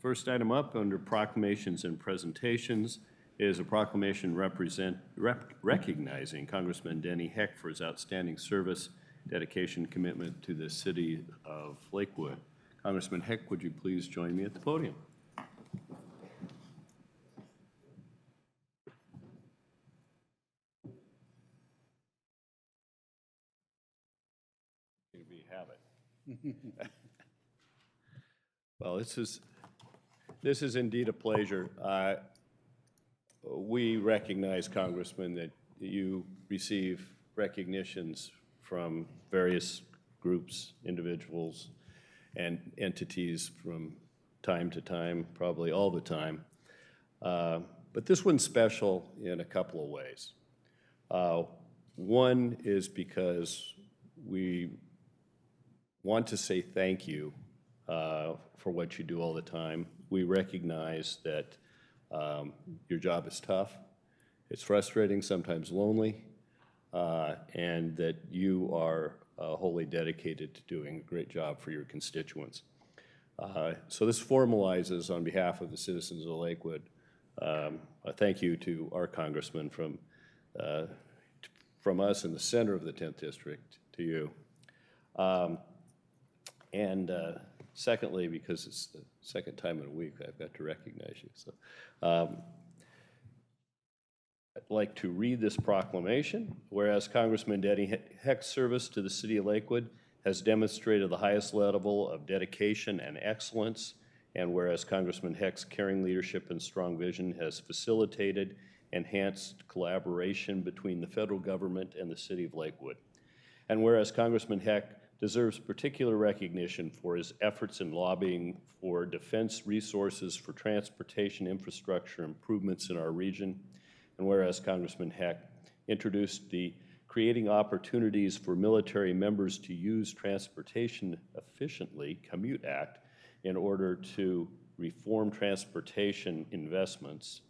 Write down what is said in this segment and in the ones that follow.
First item up under proclamations and presentations is a proclamation recognizing Congressman Denny Heck for his outstanding service, dedication, commitment to the city of Lakewood. Congressman Heck, would you please join me at the podium? Here we have it. Well, this is indeed a pleasure. We recognize, Congressman, that you receive recognitions from various groups, individuals, and entities from time to time, probably all the time. But this one's special in a couple of ways. One is because we want to say thank you for what you do all the time. We recognize that your job is tough, it's frustrating, sometimes lonely, and that you are wholly dedicated to doing a great job for your constituents. So this formalizes, on behalf of the citizens of Lakewood, a thank you to our congressman from us in the center of the 10th District to you. Secondly, because it's the second time in a week I've got to recognize you. So I'd like to read this proclamation. Whereas Congressman Denny Heck's service to the city of Lakewood has demonstrated the highest level of dedication and excellence, and whereas Congressman Heck's caring leadership and strong vision has facilitated enhanced collaboration between the federal government and the city of Lakewood, and whereas Congressman Heck deserves particular recognition for his efforts in lobbying for defense resources for transportation infrastructure improvements in our region, and whereas Congressman Heck introduced the Creating Opportunities for Military Members to Use Transportation Efficiently Commute Act in order to reform transportation investments,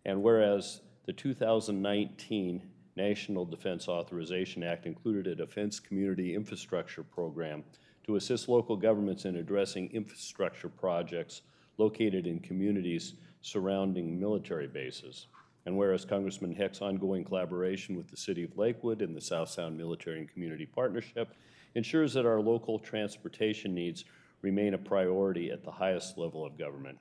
and whereas the 2019 National Defense Authorization Act included a defense community infrastructure program to assist local governments in addressing infrastructure projects located in communities surrounding military bases. And whereas Congressman Heck's ongoing collaboration with the City of Lakewood and the South Sound Military and Community Partnership ensures that our local transportation needs remain a priority at the highest level of government.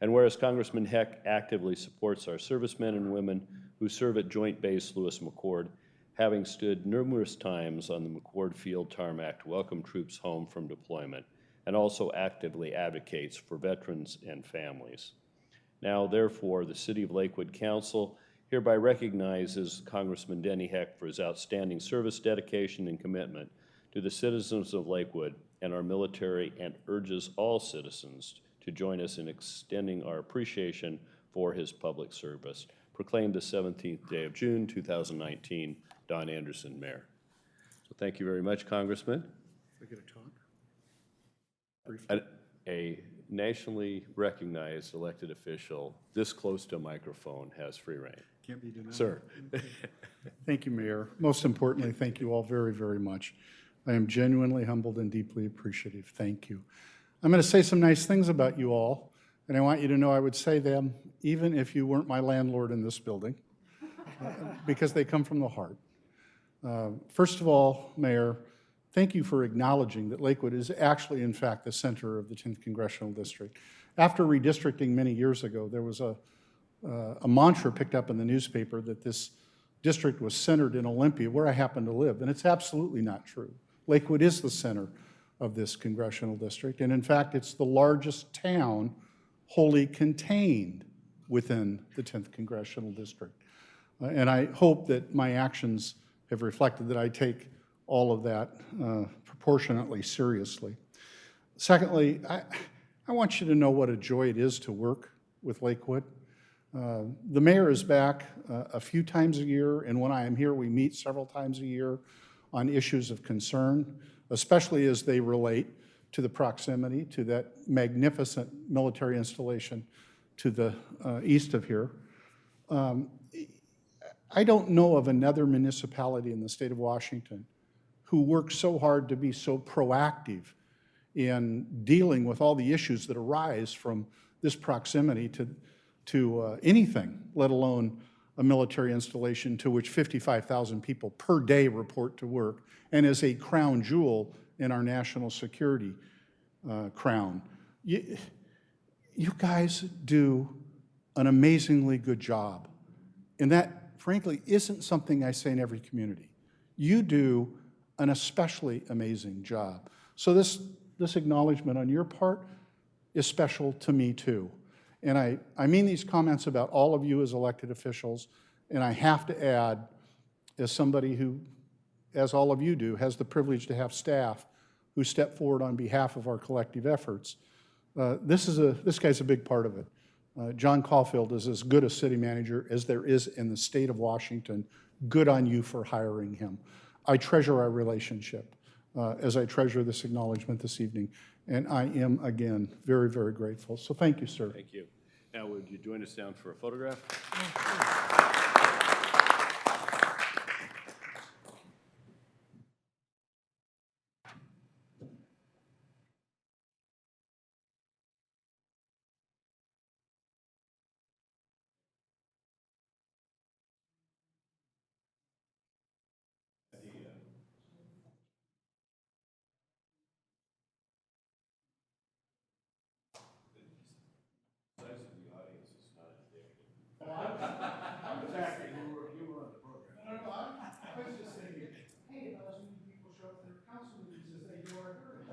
And whereas Congressman Heck actively supports our servicemen and women who serve at Joint Base Lewis-McChord, having stood numerous times on the McChord Field tarmac to welcome troops home from deployment, and also actively advocates for veterans and families. Now, therefore, the City of Lakewood Council hereby recognizes Congressman Denny Heck for his outstanding service, dedication, and commitment to the citizens of Lakewood and our military, and urges all citizens to join us in extending our appreciation for his public service. Proclaimed the 17th day of June, 2019, Don Anderson, Mayor. So thank you very much, Congressman. I get a talk? Briefly. A nationally recognized elected official this close to a microphone has free reign. Can't be denied. Sir. Thank you, Mayor. Most importantly, thank you all very, very much. I am genuinely humbled and deeply appreciative. Thank you. I'm going to say some nice things about you all, and I want you to know I would say them even if you weren't my landlord in this building, because they come from the heart. First of all, Mayor, thank you for acknowledging that Lakewood is actually, in fact, the center of the 10th Congressional District. After redistricting many years ago, there was a mantra picked up in the newspaper that this district was centered in Olympia, where I happen to live, and it's absolutely not true. Lakewood is the center of this congressional district, and in fact, it's the largest town wholly contained within the 10th Congressional District. And I hope that my actions have reflected that I take all of that proportionately seriously. Secondly, I want you to know what a joy it is to work with Lakewood. The mayor is back a few times a year, and when I am here, we meet several times a year on issues of concern, especially as they relate to the proximity to that magnificent military installation to the east of here. I don't know of another municipality in the state of Washington who works so hard to be so proactive in dealing with all the issues that arise from this proximity to anything, let alone a military installation to which 55,000 people per day report to work, and is a crown jewel in our national security crown. You guys do an amazingly good job. And that, frankly, isn't something I say in every community. You do an especially amazing job. So this acknowledgement on your part is special to me too. And I mean these comments about all of you as elected officials, and I have to add, as somebody who, as all of you do, has the privilege to have staff who step forward on behalf of our collective efforts, this guy's a big part of it. John Caulfield is as good a city manager as there is in the state of Washington. Good on you for hiring him. I treasure our relationship as I treasure this acknowledgement this evening. And I am, again, very, very grateful. So thank you, sir. Thank you. Now, would you join us down for a photograph? I was just thinking, hey, about as many people show up to their council meetings as they do our hearings.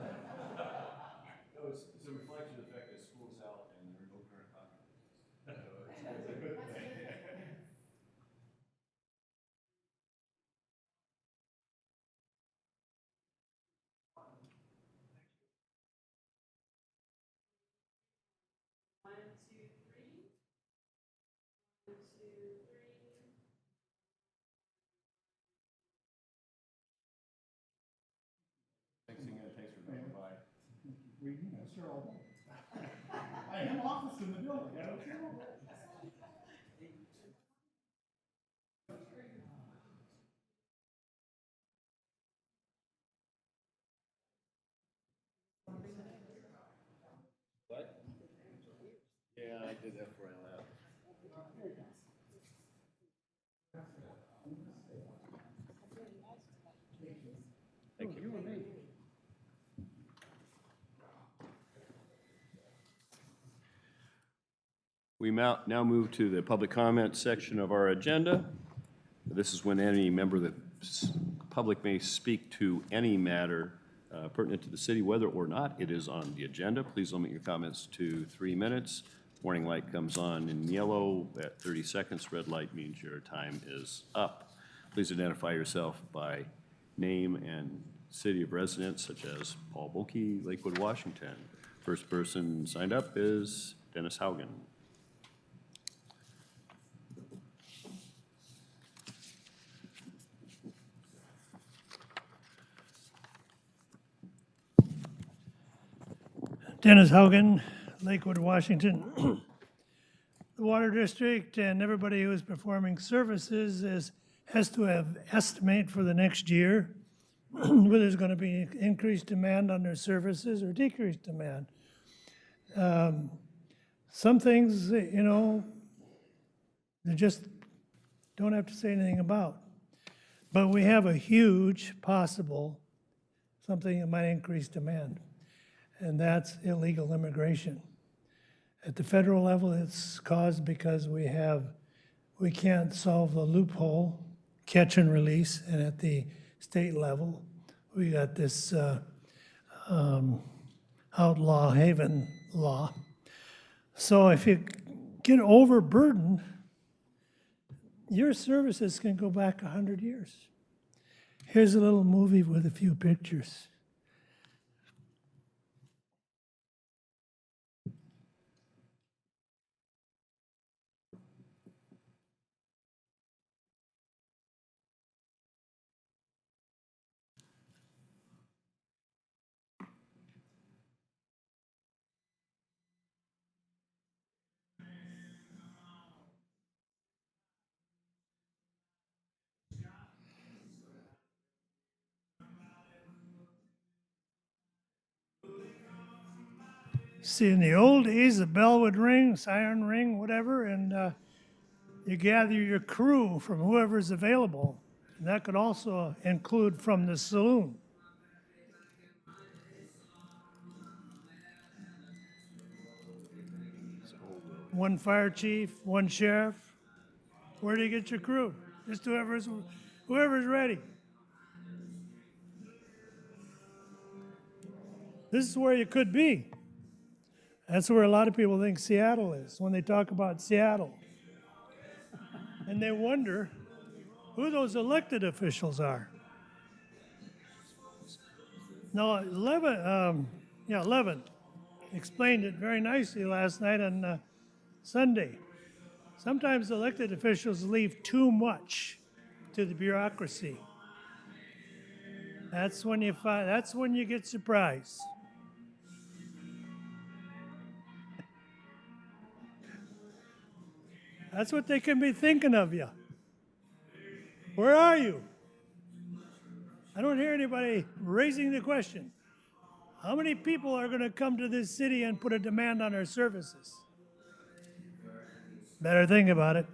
No, it's a reflection of the fact that school's out and there are no current controversies. That's a good thing. Thanks again, thanks for coming by. Yes, sir, all day. I have office in the building. I don't care. What? Yeah, I did that before I left. Thank you. We now move to the public comment section of our agenda. This is when any member of the public may speak to any matter pertinent to the city, whether or not it is on the agenda. Please limit your comments to 3 minutes. Warning light comes on in yellow at 30 seconds. Red light means your time is up. Please identify yourself by name and city of residence, such as Paul Bulkey, Lakewood, Washington. First person signed up is Dennis Haugen. Dennis Haugen, Lakewood, Washington. The Water District and everybody who is performing services has to have estimate for the next year whether there's going to be increased demand on their services or decreased demand. Some things, you know, they just don't have to say anything about. But we have a huge possible something that might increase demand, and that's illegal immigration. At the federal level, it's caused because we can't solve the loophole, catch and release, and at the state level, we got this outlaw haven law. So if you get overburdened, your services can go back 100 years. Here's a little movie with a few pictures. See, in the old days, the bell would ring, siren ring, whatever, and you gather your crew from whoever's available. And that could also include from the saloon. One fire chief, one sheriff. Where do you get your crew? Just whoever's ready. This is where you could be. That's where a lot of people think Seattle is when they talk about Seattle. And they wonder who those elected officials are. No, Levin explained it very nicely last night on Sunday. Sometimes elected officials leave too much to the bureaucracy. That's when you get surprised. That's what they can be thinking of you. Where are you? I don't hear anybody raising the question. How many people are going to come to this city and put a demand on our services? Better think about it.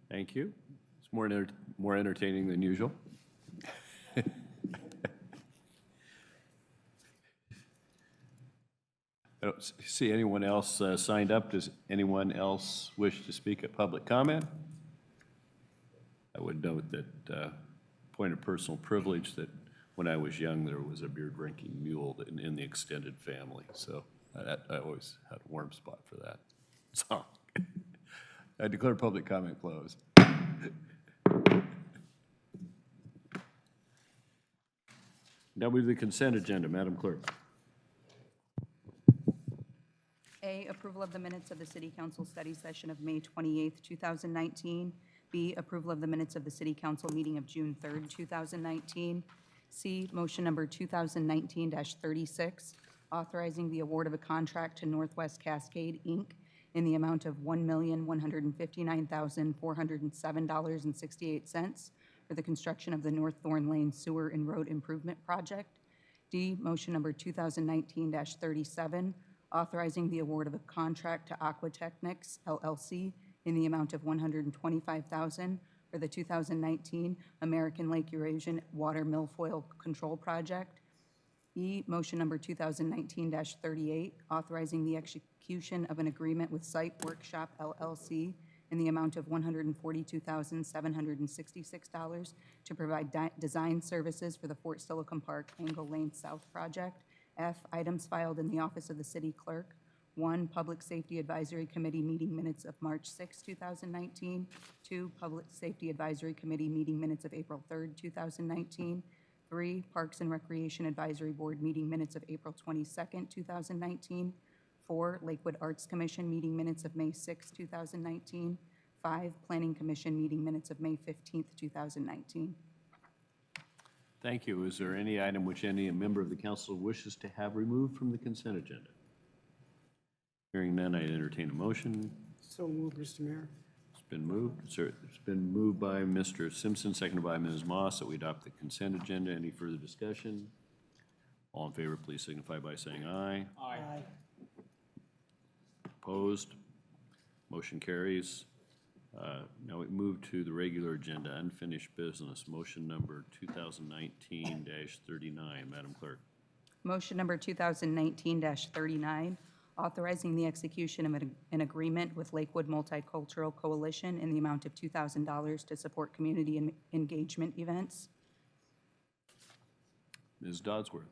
Thank you. It's more entertaining than usual. I don't see anyone else signed up. Does anyone else wish to speak at public comment? I would note that, point of personal privilege, that when I was young, there was a beer-drinking mule in the extended family. So I always had a warm spot for that. So I declare public comment closed. Now we have the consent agenda. Madam Clerk. A, approval of the minutes of the City Council study session of May 28th, 2019. B, approval of the minutes of the City Council meeting of June 3rd, 2019. C, motion number 2019-36, authorizing the award of a contract to Northwest Cascade, Inc. in the amount of $1,159,407.68 for the construction of the North Thorn Lane Sewer and Road Improvement Project. D, motion number 2019-37, authorizing the award of a contract to Aquatechnics LLC in the amount of $125,000 for the 2019 American Lake Eurasian Water Milfoil Control Project. E, motion number 2019-38, authorizing the execution of an agreement with Site Workshop LLC in the amount of $142,766 to provide design services for the Fort Silicon Park Angle Lane South project. F, items filed in the office of the city clerk. 1, Public Safety Advisory Committee meeting minutes of March 6, 2019. 2, Public Safety Advisory Committee meeting minutes of April 3rd, 2019. 3, Parks and Recreation Advisory Board meeting minutes of April 22nd, 2019. 4, Lakewood Arts Commission meeting minutes of May 6, 2019. 5, Planning Commission meeting minutes of May 15th, 2019. Thank you. Is there any item which any member of the council wishes to have removed from the consent agenda? Hearing none, I entertain a motion. So moved, Mr. Mayor. It's been moved. Sir, it's been moved by Mr. Simpson, seconded by Ms. Moss, that we adopt the consent agenda. Any further discussion? All in favor, please signify by saying aye. Aye. Opposed? Motion carries. Now we move to the regular agenda, unfinished business, motion number 2019-39. Madam Clerk. Motion number 2019-39, authorizing the execution of an agreement with Lakewood Multicultural Coalition in the amount of $2,000 to support community engagement events. Ms. Dodsworth.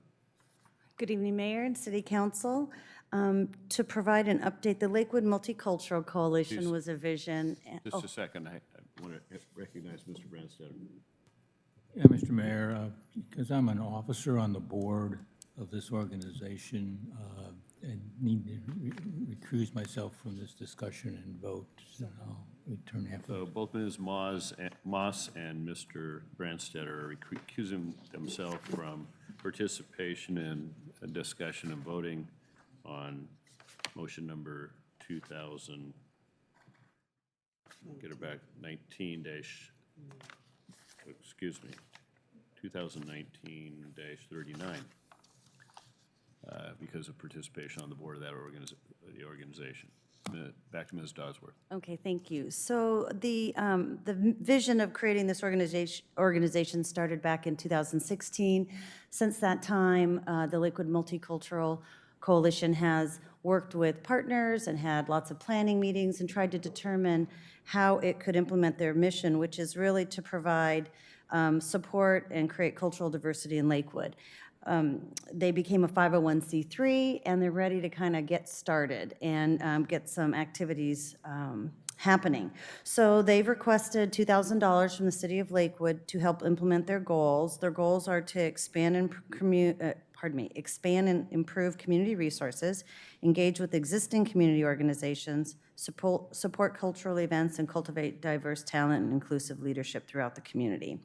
Good evening, Mayor and City Council. To provide an update, the Lakewood Multicultural Coalition Please. was a vision. Just a second. I want to recognize Mr. Branstetter. Yeah, Mr. Mayor, because I'm an officer on the board of this organization and need to recuse myself from this discussion and vote, so I'll return after. So both Ms. Moss and Mr. Branstetter are recusing themselves from participation in a discussion and voting on motion number 2019-39. get it back, 19 dash, excuse me, 2019-39, because of participation on the board of that organization. Back to Ms. Dodsworth. Okay, thank you. So the vision of creating this organization started back in 2016. Since that time, the Lakewood Multicultural Coalition has worked with partners and had lots of planning meetings and tried to determine how it could implement their mission, which is really to provide support and create cultural diversity in Lakewood. They became a 501c3, and they're ready to kind of get started and get some activities happening. So they've requested $2,000 from the city of Lakewood to help implement their goals. Their goals are to expand and improve community resources, engage with existing community organizations, support cultural events, and cultivate diverse talent and inclusive leadership throughout the community.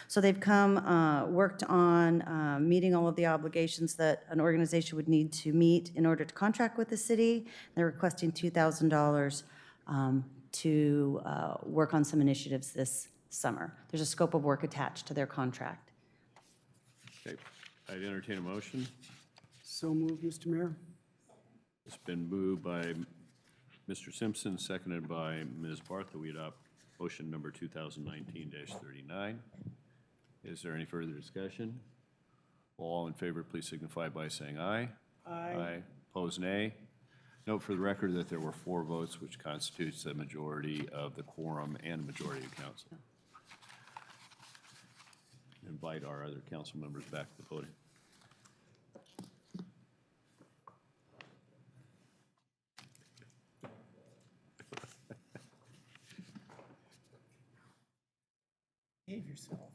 So they've worked on meeting all of the obligations that an organization would need to meet in order to contract with the city. They're requesting $2,000 to work on some initiatives this summer. There's a scope of work attached to their contract. Okay, I'd entertain a motion. So moved, Mr. Mayor. It's been moved by Mr. Simpson, seconded by Ms. Barth, that we adopt motion number 2019-39. Is there any further discussion? All in favor, please signify by saying aye. Aye. Opposed, nay. Note for the record that there were 4 votes, which constitutes a majority of the quorum and a majority of council. Invite our other council members back to the podium. Behave yourself.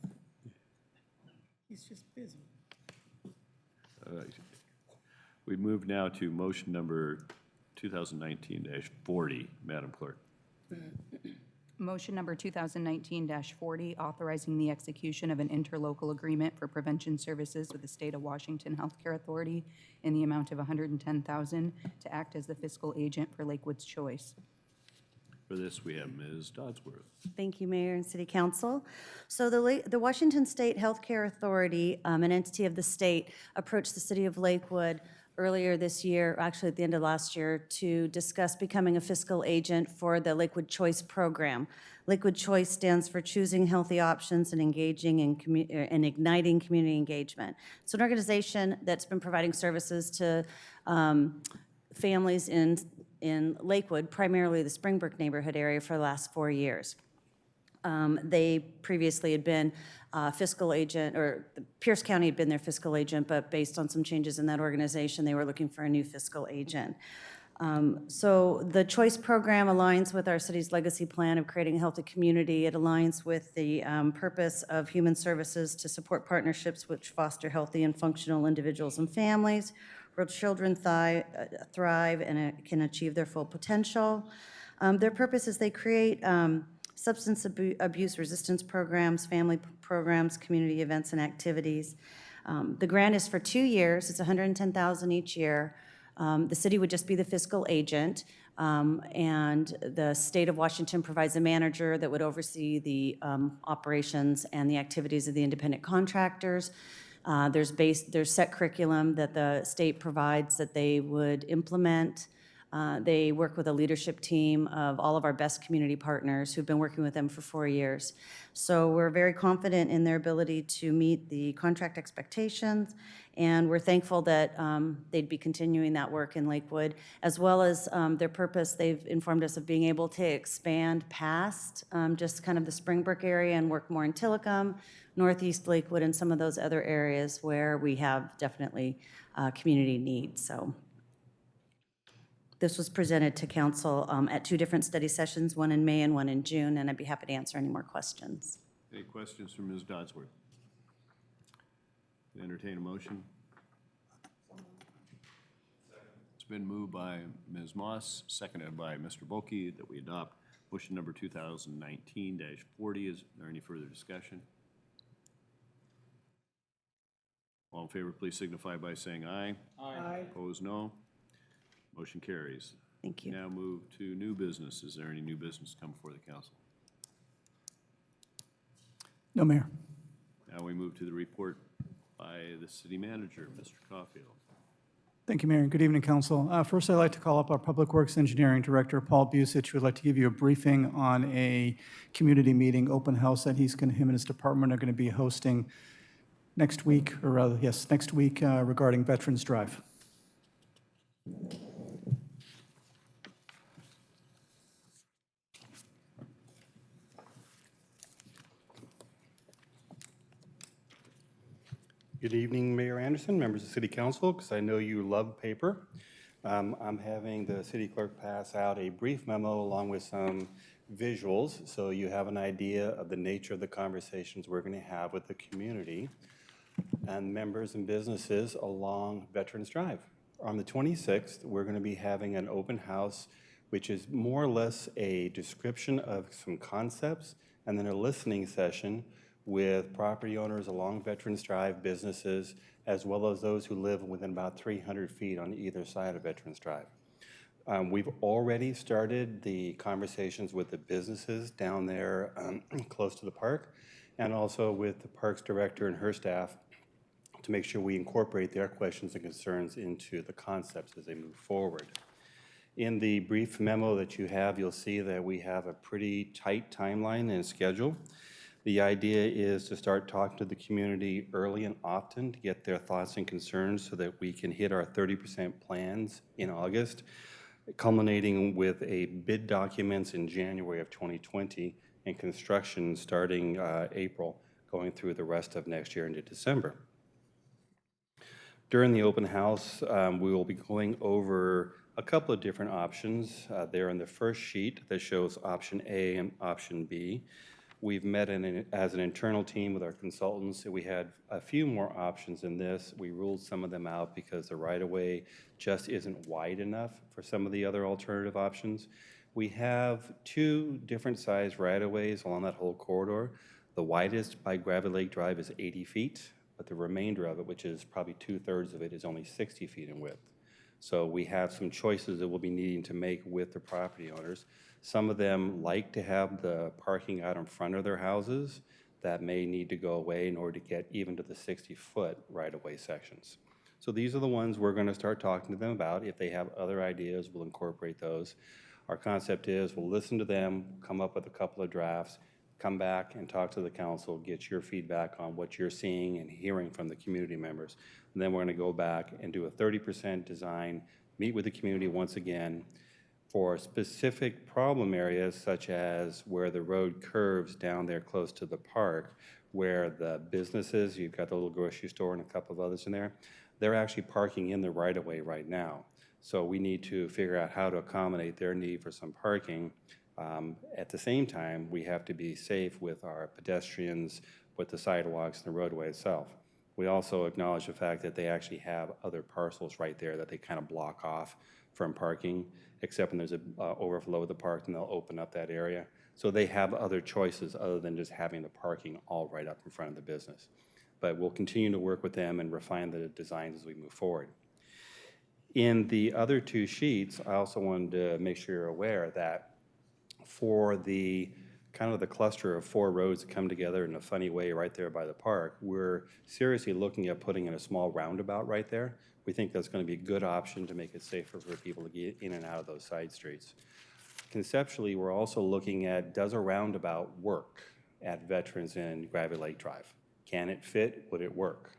He's just busy. We move now to motion number 2019-40, Madam Clerk. Motion number 2019-40, authorizing the execution of an interlocal agreement for prevention services with the State of Washington Healthcare Authority in the amount of $110,000 to act as the fiscal agent for Lakewood's Choice. For this, we have Ms. Dodsworth. Thank you, Mayor and City Council. So the Washington State Healthcare Authority, an entity of the state, approached the city of Lakewood earlier this year, actually at the end of last year, to discuss becoming a fiscal agent for the Lakewood Choice program. Lakewood Choice stands for Choosing Healthy Options and Engaging and Igniting Community Engagement. It's an organization that's been providing services to families in Lakewood, primarily the Springbrook neighborhood area, for the last 4 years. They previously had been fiscal agent, or Pierce County had been their fiscal agent, but based on some changes in that organization, they were looking for a new fiscal agent. So the Choice program aligns with our city's legacy plan of creating a healthy community. It aligns with the purpose of human services to support partnerships which foster healthy and functional individuals and families, where children thrive and can achieve their full potential. Their purpose is they create substance abuse resistance programs, family programs, community events and activities. The grant is for 2 years. It's $110,000 each year. The city would just be the fiscal agent, and the state of Washington provides a manager that would oversee the operations and the activities of the independent contractors. There's set curriculum that the state provides that they would implement. They work with a leadership team of all of our best community partners who've been working with them for 4 years. So we're very confident in their ability to meet the contract expectations, and we're thankful that they'd be continuing that work in Lakewood, as well as their purpose. They've informed us of being able to expand past just kind of the Springbrook area and work more in Tillicum, Northeast Lakewood, and some of those other areas where we have definitely community needs. So this was presented to council at 2 different study sessions, one in May and one in June, and I'd be happy to answer any more questions. Any questions from Ms. Dodsworth? Entertain a motion. It's been moved by Ms. Moss, seconded by Mr. Bulkey, that we adopt motion number 2019-40. Is there any further discussion? All in favor, please signify by saying aye. Aye. Opposed, no. Motion carries. Thank you. Now move to new business. Is there any new business to come before the council? No, Mayor. Now we move to the report by the city manager, Mr. Caulfield. Thank you, Mayor. Good evening, Council. First, I'd like to call up our Public Works Engineering Director, Paul Busich, who would like to give you a briefing on a community meeting, open house that him and his department are going to be hosting next week, or rather, yes, next week regarding Veterans Drive. Good evening, Mayor Anderson, members of City Council, because I know you love paper. I'm having the city clerk pass out a brief memo along with some visuals, so you have an idea of the nature of the conversations we're going to have with the community and members and businesses along Veterans Drive. On the 26th, we're going to be having an open house, which is more or less a description of some concepts, and then a listening session with property owners along Veterans Drive, businesses, as well as those who live within about 300 feet on either side of Veterans Drive. We've already started the conversations with the businesses down there close to the park, and also with the Parks Director and her staff to make sure we incorporate their questions and concerns into the concepts as they move forward. In the brief memo that you have, you'll see that we have a pretty tight timeline and schedule. The idea is to start talking to the community early and often to get their thoughts and concerns so that we can hit our 30% plans in August, culminating with a bid documents in January of 2020 and construction starting April, going through the rest of next year into December. During the open house, we will be going over a couple of different options. There in the first sheet that shows option A and option B. We've met as an internal team with our consultants. We had a few more options in this. We ruled some of them out because the right-of-way just isn't wide enough for some of the other alternative options. We have two different size right-of-ways along that whole corridor. The widest by Gravity Lake Drive is 80 feet, but the remainder of it, which is probably 2/3 of it, is only 60 feet in width. So we have some choices that we'll be needing to make with the property owners. Some of them like to have the parking out in front of their houses. That may need to go away in order to get even to the 60-foot right-of-way sections. So these are the ones we're going to start talking to them about. If they have other ideas, we'll incorporate those. Our concept is we'll listen to them, come up with a couple of drafts, come back and talk to the council, get your feedback on what you're seeing and hearing from the community members. And then we're going to go back and do a 30% design, meet with the community once again for specific problem areas such as where the road curves down there close to the park, where the businesses, you've got the little grocery store and a couple of others in there, they're actually parking in the right-of-way right now. So we need to figure out how to accommodate their need for some parking. At the same time, we have to be safe with our pedestrians, with the sidewalks and the roadway itself. We also acknowledge the fact that they actually have other parcels right there that they kind of block off from parking, except when there's an overflow of the park, and they'll open up that area. So they have other choices other than just having the parking all right up in front of the business. But we'll continue to work with them and refine the designs as we move forward. In the other two sheets, I also wanted to make sure you're aware that for the kind of the cluster of 4 roads that come together in a funny way right there by the park, we're seriously looking at putting in a small roundabout right there. We think that's going to be a good option to make it safer for people to get in and out of those side streets. Conceptually, we're also looking at, does a roundabout work at Veterans and Gravity Lake Drive? Can it fit? Would it work?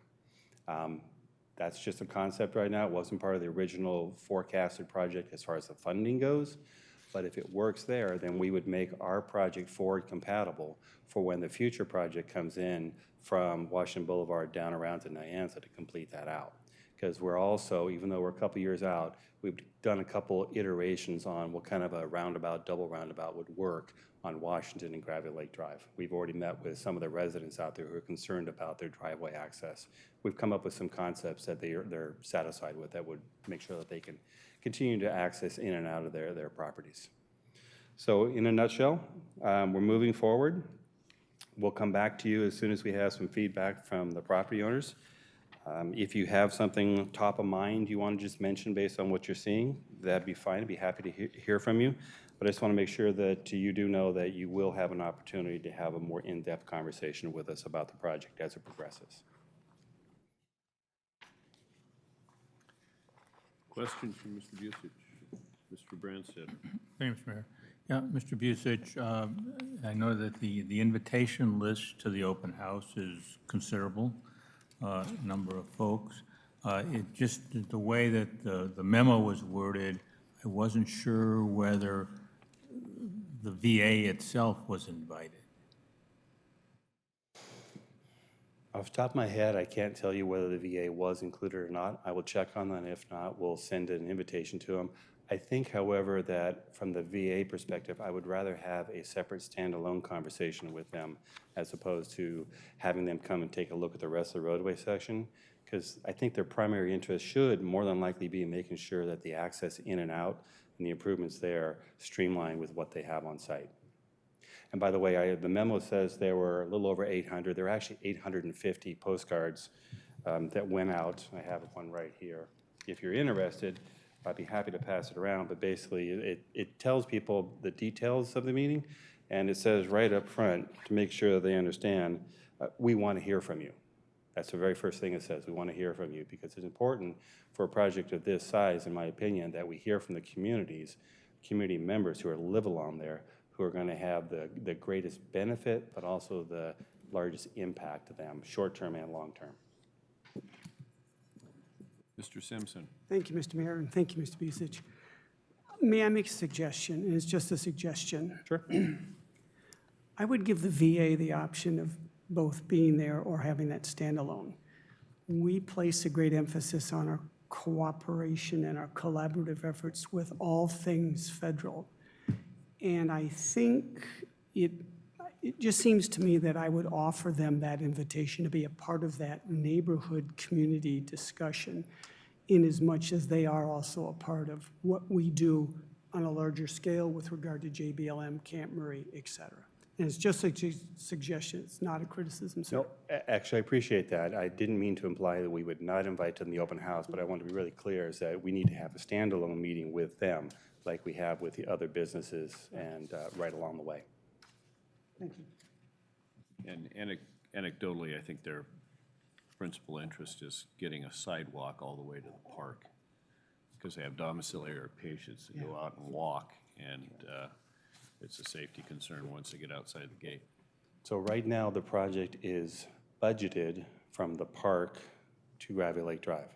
That's just a concept right now. It wasn't part of the original forecasted project as far as the funding goes. But if it works there, then we would make our project forward compatible for when the future project comes in from Washington Boulevard down around to Nyanza to complete that out. Because we're also, even though we're a couple years out, we've done a couple iterations on what kind of a roundabout, double roundabout would work on Washington and Gravity Lake Drive. We've already met with some of the residents out there who are concerned about their driveway access. We've come up with some concepts that they're satisfied with that would make sure that they can continue to access in and out of their properties. So in a nutshell, we're moving forward. We'll come back to you as soon as we have some feedback from the property owners. If you have something top of mind you want to just mention based on what you're seeing, that'd be fine. I'd be happy to hear from you. But I just want to make sure that you do know that you will have an opportunity to have a more in-depth conversation with us about the project as it progresses. Questions from Mr. Busick? Mr. Branstad? Thanks, Mayor. Yeah, Mr. Busick, I know that the invitation list to the open house is considerable, number of folks. It just, the way that the memo was worded, I wasn't sure whether the VA itself was invited. Off the top of my head, I can't tell you whether the VA was included or not. I will check on that. If not, we'll send an invitation to them. I think, however, that from the VA perspective, I would rather have a separate standalone conversation with them as opposed to having them come and take a look at the rest of the roadway section, because I think their primary interest should more than likely be making sure that the access in and out and the improvements there streamline with what they have on site. And by the way, the memo says there were a little over 800. There were actually 850 postcards that went out. I have one right here. If you're interested, I'd be happy to pass it around. But basically, it tells people the details of the meeting, and it says right up front to make sure that they understand, we want to hear from you. That's the very first thing it says. We want to hear from you because it's important for a project of this size, in my opinion, that we hear from the communities, community members who live along there, who are going to have the greatest benefit, but also the largest impact to them, short-term and long-term. Mr. Simpson? Thank you, Mr. Mayor, and thank you, Mr. Busick. May I make a suggestion? And it's just a suggestion. Sure. I would give the VA the option of both being there or having that standalone. We place a great emphasis on our cooperation and our collaborative efforts with all things federal. And I think it just seems to me that I would offer them that invitation to be a part of that neighborhood community discussion in as much as they are also a part of what we do on a larger scale with regard to JBLM, Camp Murray, et cetera. And it's just a suggestion. It's not a criticism, sir. No, actually, I appreciate that. I didn't mean to imply that we would not invite them to the open house, but I want to be really clear is that we need to have a standalone meeting with them like we have with the other businesses and right along the way. Thank you. And anecdotally, I think their principal interest is getting a sidewalk all the way to the park because they have domiciliary patients that go out and walk, and it's a safety concern once they get outside the gate. So right now, the project is budgeted from the park to Gravy Lake Drive.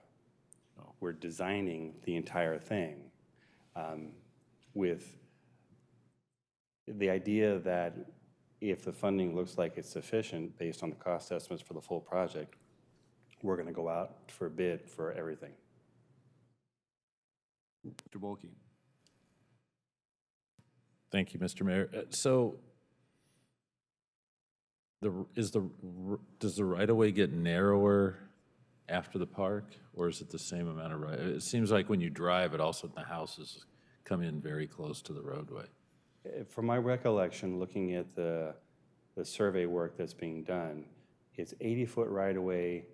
We're designing the entire thing with the idea that if the funding looks like it's sufficient based on the cost estimates for the full project, we're going to go out for bid for everything. Mr. Bolke? Thank you, Mr. Mayor. So does the right-of-way get narrower after the park, or is it the same amount of right? It seems like when you drive, it also, the houses come in very close to the roadway. From my recollection, looking at the survey work that's being done, it's 80-foot right-of-way.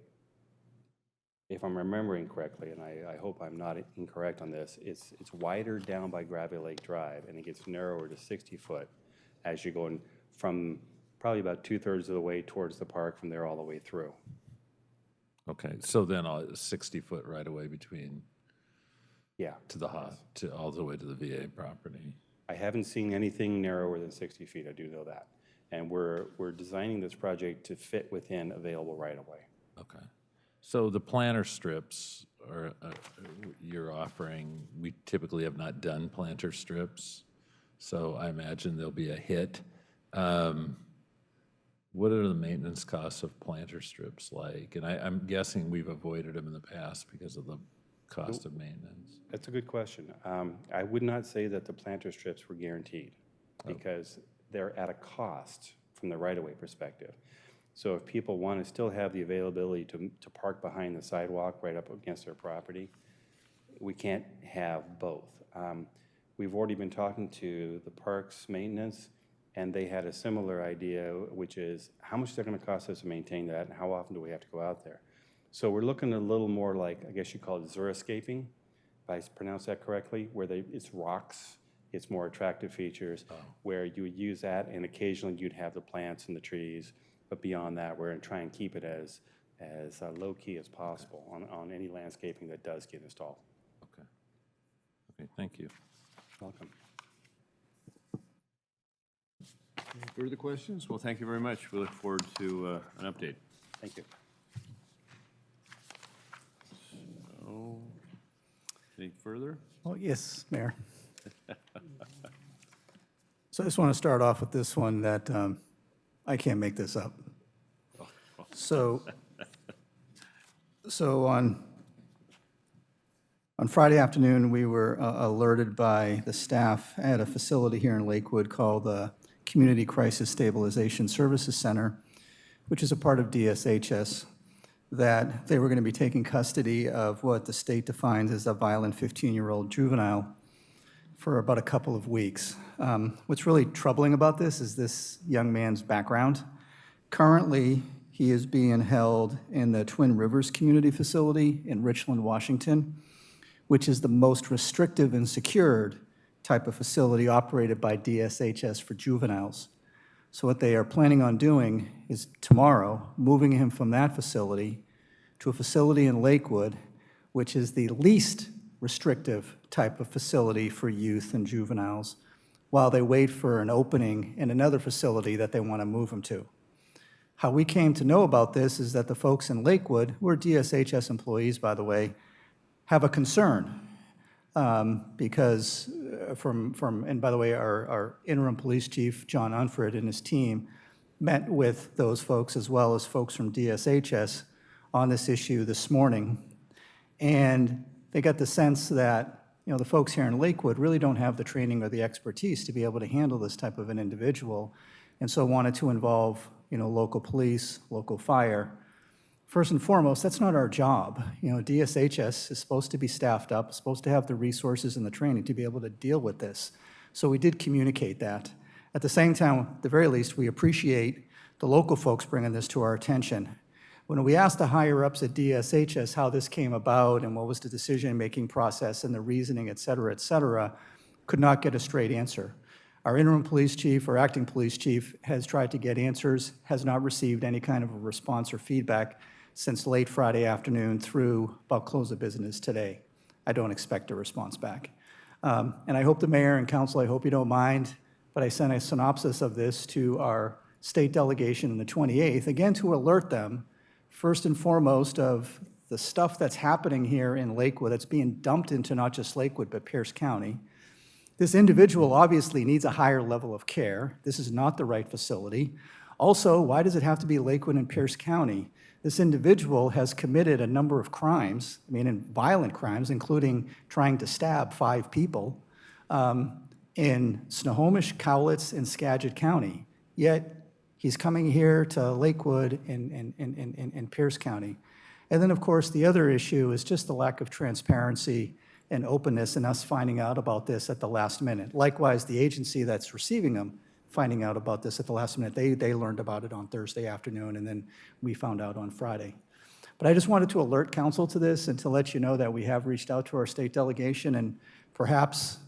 If I'm remembering correctly, and I hope I'm not incorrect on this, it's wider down by Gravy Lake Drive, and it gets narrower to 60-foot as you're going from probably about 2/3 of the way towards the park from there all the way through. Okay, so then 60-foot right-of-way between Yeah. to all the way to the VA property. I haven't seen anything narrower than 60 feet, I do know that. And we're designing this project to fit within available right-of-way. Okay. So the planter strips you're offering, we typically have not done planter strips, so I imagine there'll be a hit. What are the maintenance costs of planter strips like? And I'm guessing we've avoided them in the past because of the cost of maintenance. That's a good question. I would not say that the planter strips were guaranteed because they're at a cost from the right-of-way perspective. So if people want to still have the availability to park behind the sidewalk right up against their property, we can't have both. We've already been talking to the parks maintenance, and they had a similar idea, which is how much they're going to cost us to maintain that and how often do we have to go out there. So we're looking a little more like, I guess you call it xeriscaping, if I pronounce that correctly, where it's rocks, it's more attractive features, where you would use that, and occasionally you'd have the plants and the trees, but beyond that, we're going to try and keep it as low-key as possible on any landscaping that does get installed. Okay. Okay, thank you. Welcome. Any further questions? Well, thank you very much. We look forward to an update. Thank you. So, any further? Oh, yes, Mayor. So I just want to start off with this one that I can't make this up. So on Friday afternoon, we were alerted by the staff at a facility here in Lakewood called the Community Crisis Stabilization Services Center, which is a part of DSHS, that they were going to be taking custody of what the state defines as a violent 15-year-old juvenile for about a couple of weeks. What's really troubling about this is this young man's background. Currently, he is being held in the Twin Rivers Community Facility in Richland, Washington, which is the most restrictive and secured type of facility operated by DSHS for juveniles. So what they are planning on doing is tomorrow, moving him from that facility to a facility in Lakewood, which is the least restrictive type of facility for youth and juveniles, while they wait for an opening in another facility that they want to move him to. How we came to know about this is that the folks in Lakewood, who are DSHS employees, by the way, have a concern because and by the way, our interim police chief, John Unford, and his team met with those folks as well as folks from DSHS on this issue this morning. And they got the sense that, you know, the folks here in Lakewood really don't have the training or the expertise to be able to handle this type of an individual, and so wanted to involve, you know, local police, local fire. First and foremost, that's not our job. You know, DSHS is supposed to be staffed up, supposed to have the resources and the training to be able to deal with this. So we did communicate that. At the same time, at the very least, we appreciate the local folks bringing this to our attention. When we asked the higher-ups at DSHS how this came about and what was the decision-making process and the reasoning, et cetera, could not get a straight answer. Our interim police chief or acting police chief has tried to get answers, has not received any kind of a response or feedback since late Friday afternoon through about close of business today. I don't expect a response back. And I hope the mayor and council, I hope you don't mind, but I sent a synopsis of this to our state delegation on the 28th, again to alert them, first and foremost, of the stuff that's happening here in Lakewood that's being dumped into not just Lakewood, but Pierce County. This individual obviously needs a higher level of care. This is not the right facility. Also, why does it have to be Lakewood and Pierce County? This individual has committed a number of crimes, violent crimes, including trying to stab 5 people in Snohomish, Cowlitz, and Skagit County. Yet, he's coming here to Lakewood and Pierce County. And then, of course, the other issue is just the lack of transparency and openness and us finding out about this at the last minute. Likewise, the agency that's receiving them finding out about this at the last minute. They learned about it on Thursday afternoon, and then we found out on Friday. But I just wanted to alert council to this and to let you know that we have reached out to our state delegation, and perhaps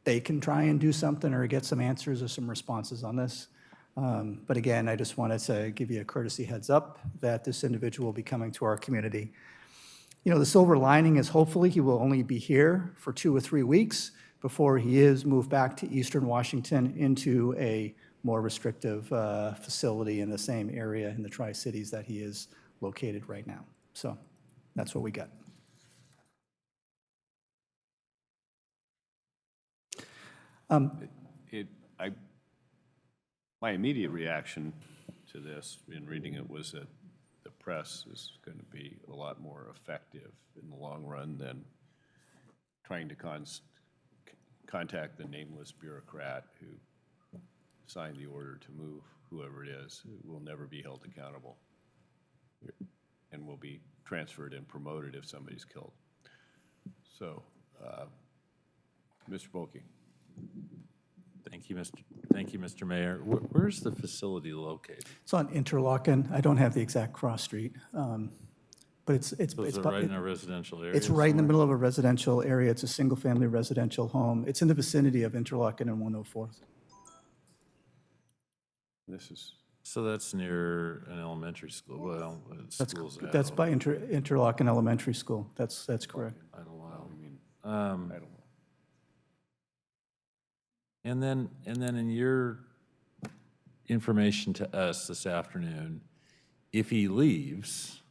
they can try and do something or get some answers or some responses on this. But again, I just wanted to give you a courtesy heads up that this individual will be coming to our community. You know, the silver lining is hopefully he will only be here for 2 or 3 weeks before he is moved back to Eastern Washington into a more restrictive facility in the same area in the Tri-Cities that he is located right now. So that's what we got. My immediate reaction to this in reading it was that the press is going to be a lot more effective in the long run than trying to contact the nameless bureaucrat who signed the order to move whoever it is, who will never be held accountable and will be transferred and promoted if somebody's killed. So, Mr. Boelke. Thank you, Mr. Mayor. Where's the facility located? It's on Interlochen. I don't have the exact cross street. But it's, So is it right in a residential area? it's right in the somewhere? middle of a residential area. It's a single-family residential home. It's in the vicinity of Interlochen and 104th. This is, So that's near an elementary school, well, schools out. That's by Interlochen Elementary School. That's correct. Idlewild. I don't know. And then in your information to us this afternoon, if he leaves,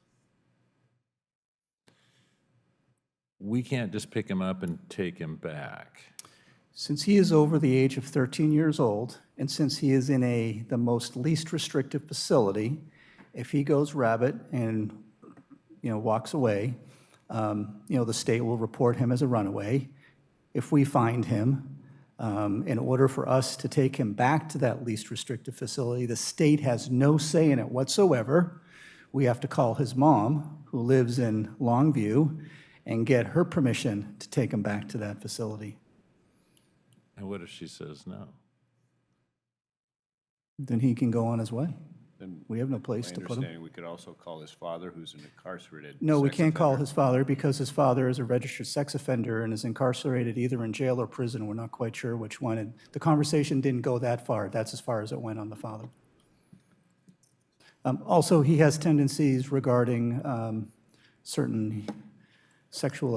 we can't just pick him up and take him back. Since he is over the age of 13 years old, and since he is in the most least restrictive facility, if he goes rabbit and, walks away, the state will report him as a runaway. If we find him, in order for us to take him back to that least restrictive facility, the state has no say in it whatsoever. We have to call his mom, who lives in Longview, and get her permission to take him back to that facility. And what if she says no? Then he can go on his way. Then We have no my place to put him. understanding, we could also call his father, who's an incarcerated. No, we sex can't call offender. his father because his father is a registered sex offender and is incarcerated either in jail or prison. We're not quite sure which one. And the conversation didn't go that far. That's as far as it went on the father. Also, he has tendencies regarding certain sexual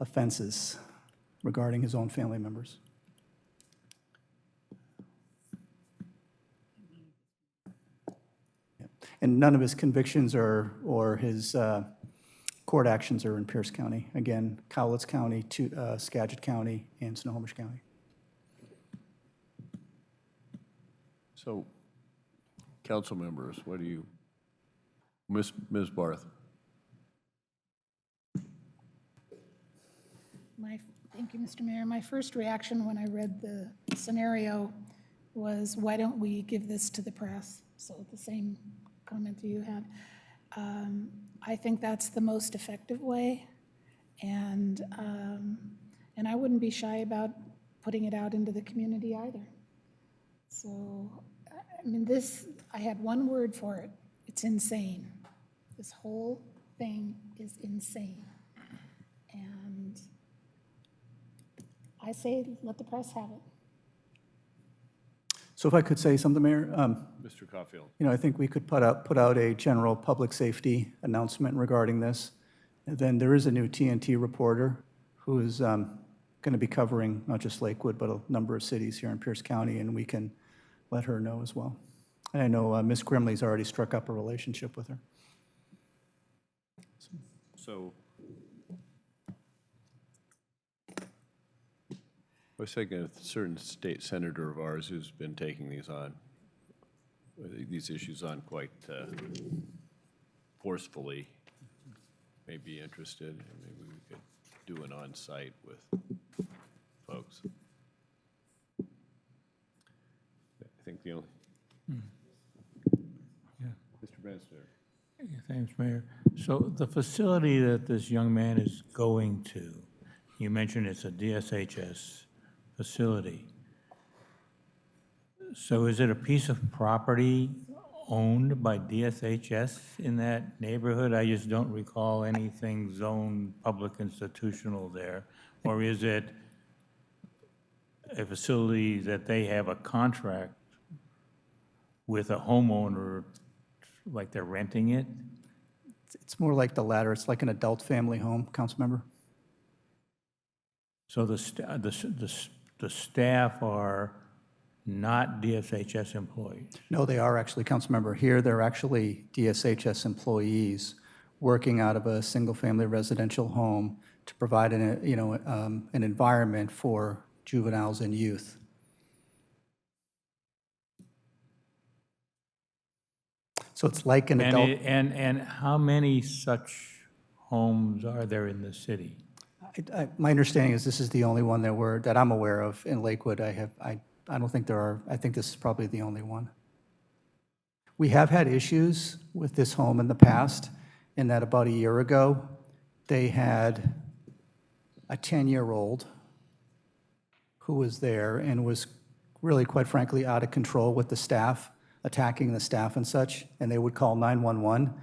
offenses regarding his own family members. Yeah. And none of his convictions or his court actions are in Pierce County. Again, Cowlitz County, Skagit County, and Snohomish County. So, council members, what do you, Ms. Barth? Thank you, Mr. Mayor. My first reaction when I read the scenario was, why don't we give this to the press? So the same comment that you had. I think that's the most effective way, and I wouldn't be shy about putting it out into the community either. So, I mean, I had one word for it. It's insane. This whole thing is insane. And I say, let the press have it. So if I could say something, Mayor, Mr. Caulfield? I think we could put out a general public safety announcement regarding this. And then there is a new TNT reporter who is going to be covering not just Lakewood, but a number of cities here in Pierce County, and we can let her know as well. And I know Ms. Grimley's already struck up a relationship with her. So, I was thinking of a certain state senator of ours who's been taking these issues on quite forcefully, may be interested, and maybe we could do an on-site with folks. I think the only. Yeah. Mr. Branstad. Yeah, thanks, Mayor. So the facility that this young man is going to, you mentioned it's a DSHS facility. So is it a piece of property owned by DSHS in that neighborhood? I just don't recall anything zoned public institutional there. Or is it a facility that they have a contract with a homeowner, like they're renting it? It's more like the latter. It's like an adult family home, Councilmember. So the staff are not DSHS employees? No, they are actually, Councilmember. Here, they're actually DSHS employees working out of a single-family residential home to provide an environment for juveniles and youth. So it's like an adult. And how many such homes are there in the city? My understanding is this is the only one that I'm aware of in Lakewood. I don't think there are. I think this is probably the only one. We have had issues with this home in the past, in that about a year ago, they had a 10-year-old who was there and was really, quite frankly, out of control with the staff, attacking the staff and such, and they would call 911.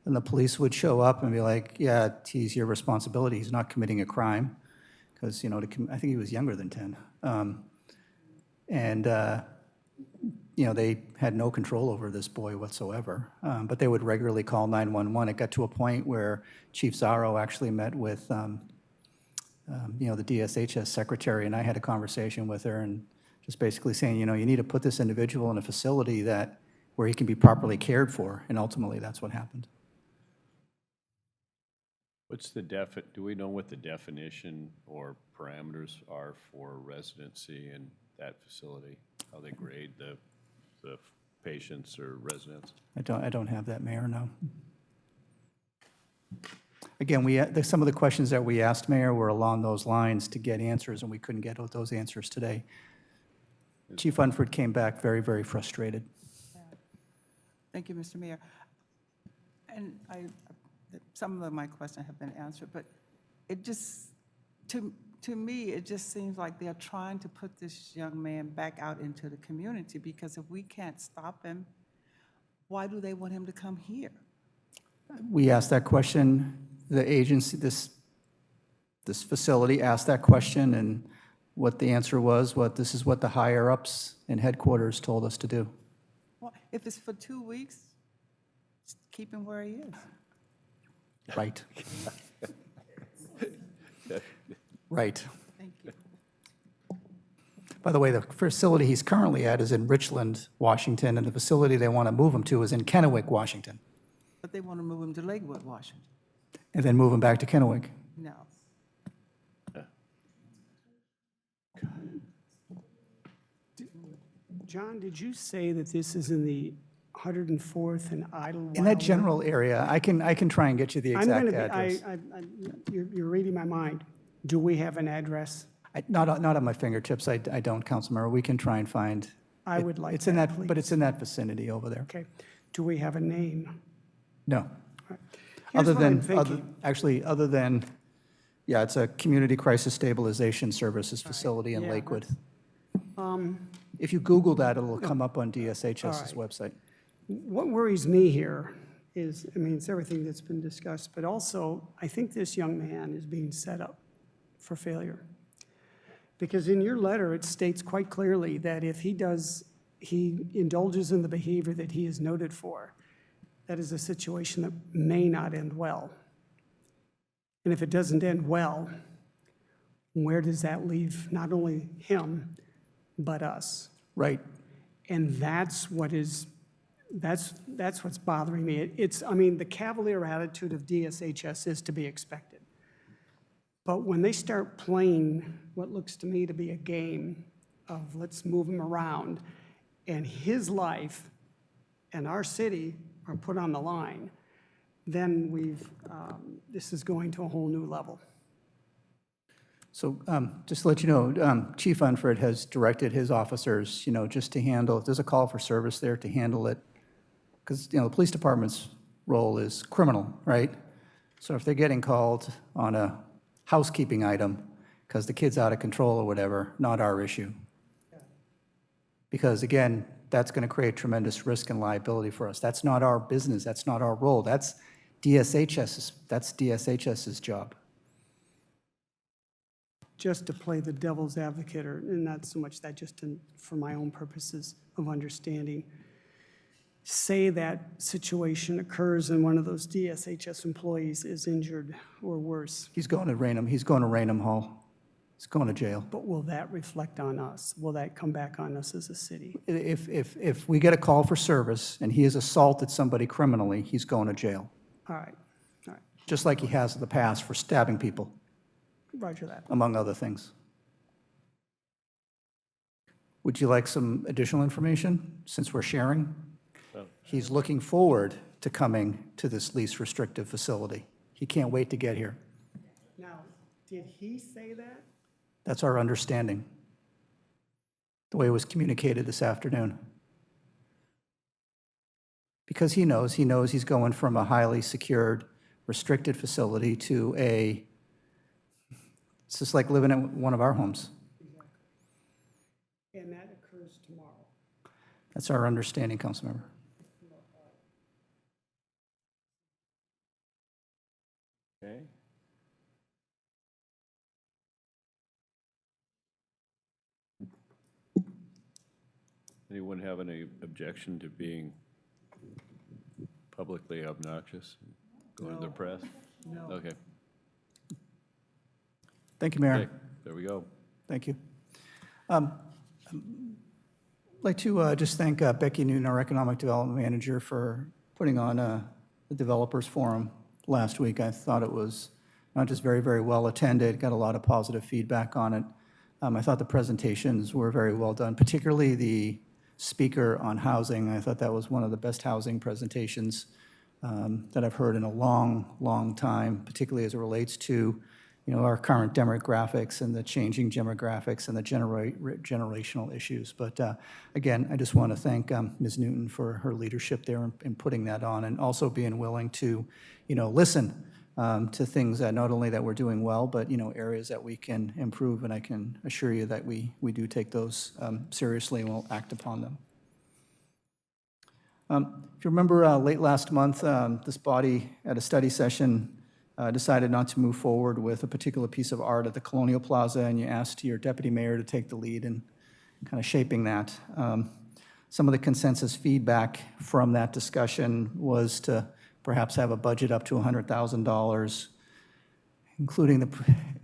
And the police would show up and be like, yeah, he's your responsibility. He's not committing a crime. Because, I think he was younger than 10. They had no control over this boy whatsoever. But they would regularly call 911. It got to a point where Chief Zarro actually met with, the DSHS secretary, and I had a conversation with her and just basically saying, you need to put this individual in a facility where he can be properly cared for, and ultimately that's what happened. What's the do we know what the definition or parameters are for residency in that facility? How they grade the patients or residents? I don't have that, Mayor, no. Again, some of the questions that we asked, Mayor, were along those lines to get answers, and we couldn't get those answers today. Chief Unford came back very, very frustrated. Thank you, Mr. Mayor. And some of my questions have been answered, but it just, to me, it just seems like they're trying to put this young man back out into the community, because if we can't stop him, why do they want him to come here? We asked that question, the agency, this facility asked that question, and what the answer was, this is what the higher-ups in headquarters told us to do. Well, if it's for 2 weeks, just keep him where he is. Right. Right. Thank you. By the way, the facility he's currently at is in Richland, Washington, and the facility they want to move him to is in Kennewick, Washington, But they want to move him to Lakewood, Washington. and then move him back to Kennewick. No. John, did you say that this is in the 104th and Idlewild? In that general area, I can try and get you the exact address. You're reading my mind. Do we have an address? Not on my fingertips, I don't, Councilmember. We can try and find. I would like It's in that, that, but it's in that vicinity over there. Okay. Do we have a name? No. Here's Other what I'm than, thinking. other than, yeah, it's a Community Crisis Stabilization Services facility in yeah, Lakewood. Um, If you Google that, it'll come up on DSHS's website. What worries me here is, it's everything that's been discussed, but also, I think this young man is being set up for failure. Because in your letter, it states quite clearly that if he indulges in the behavior that he is noted for, that is a situation that may not end well. And if it doesn't end well, where does that leave not only him, but us? Right. And that's what's bothering me. The cavalier attitude of DSHS is to be expected. But when they start playing what looks to me to be a game of let's move him around, and his life and our city are put on the line, then this is going to a whole new level. So just to let you know, Chief Unford has directed his officers, just to handle, if there's a call for service there, to handle it. Because, the police department's role is criminal, right? So if they're getting called on a housekeeping item because the kid's out of control or whatever, not our issue. Because again, that's going to create tremendous risk and liability for us. That's not our business. That's not our role. That's DSHS's job. Just to play the devil's advocate, and not so much that, just for my own purposes of understanding, say that situation occurs and one of those DSHS employees is injured or worse. He's going to Raynham. He's going to Raynham Hall. He's going to jail. But will that reflect on us? Will that come back on us as a city? If we get a call for service and he has assaulted somebody criminally, he's going to jail. All right, Just like he has in the past for stabbing people, roger that. among other things. Would you like some additional information, since we're sharing? He's looking forward to coming to this least restrictive facility. He can't wait to get here. Now, did he say that? That's our understanding, the way it was communicated this afternoon. Because he knows he's going from a highly secured, restricted facility to it's just like living in one of our homes. And that occurs tomorrow. That's our understanding, Councilmember. Anyone have any objection to being publicly obnoxious, going to the press? No. Okay, Thank you, Mayor. okay, there we go. Thank you. I'd like to just thank Becky Newton, our Economic Development Manager, for putting on the Developers Forum last week. I thought it was not just very, very well attended, got a lot of positive feedback on it. I thought the presentations were very well done, particularly the speaker on housing. I thought that was one of the best housing presentations that I've heard in a long, long time, particularly as it relates to, our current demographics and the changing demographics and the generational issues. But again, I just want to thank Ms. Newton for her leadership there in putting that on, and also being willing to, listen to things that not only that we're doing well, but, areas that we can improve. And I can assure you that we do take those seriously and will act upon them. If you remember, late last month, this body at a study session decided not to move forward with a particular piece of art at the Colonial Plaza, and you asked your deputy mayor to take the lead in kind of shaping that. Some of the consensus feedback from that discussion was to perhaps have a budget up to $100,000, including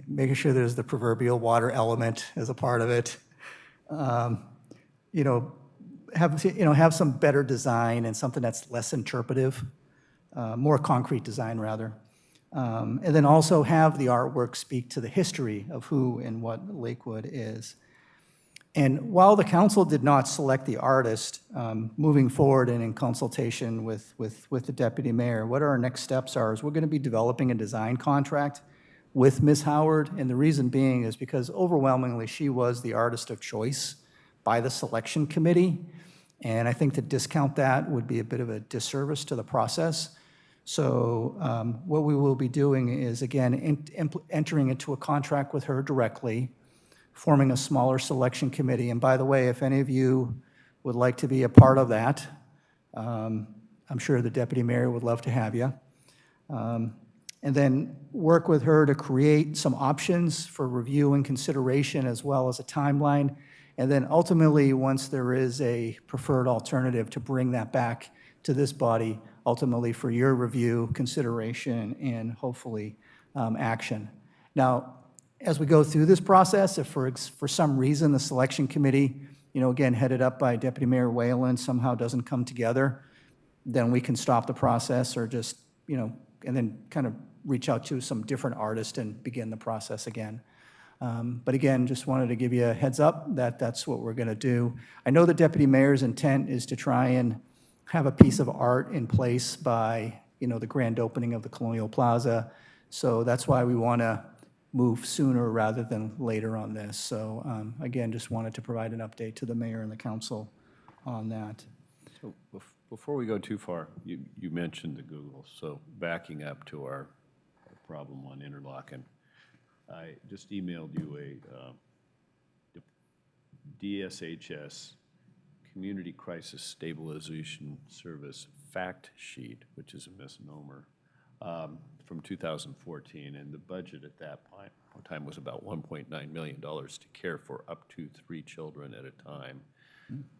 making sure there's the proverbial water element as a part of it. Have some better design and something that's less interpretive, more concrete design rather. And then also have the artwork speak to the history of who and what Lakewood is. And while the council did not select the artist, moving forward and in consultation with the deputy mayor, what our next steps are is we're going to be developing a design contract with Ms. Howard. And the reason being is because overwhelmingly she was the artist of choice by the selection committee. And I think to discount that would be a bit of a disservice to the process. So what we will be doing is, again, entering into a contract with her directly, forming a smaller selection committee. And by the way, if any of you would like to be a part of that, I'm sure the deputy mayor would love to have you. And then work with her to create some options for review and consideration, as well as a timeline. And then ultimately, once there is a preferred alternative, to bring that back to this body, ultimately for your review, consideration, and hopefully action. Now, as we go through this process, if for some reason the selection committee, again, headed up by Deputy Mayor Whalen, somehow doesn't come together, then we can stop the process or just, and then kind of reach out to some different artist and begin the process again. But again, just wanted to give you a heads up that that's what we're going to do. I know the Deputy Mayor's intent is to try and have a piece of art in place by, the grand opening of the Colonial Plaza. So that's why we want to move sooner rather than later on this. So again, just wanted to provide an update to the mayor and the council on that. So before we go too far, you mentioned the Google. So backing up to our problem on Interlochen, I just emailed you a DSHS Community Crisis Stabilization Service fact sheet, which is a misnomer, from 2014, and the budget at that time was about $1.9 million to care for up to 3 children at a time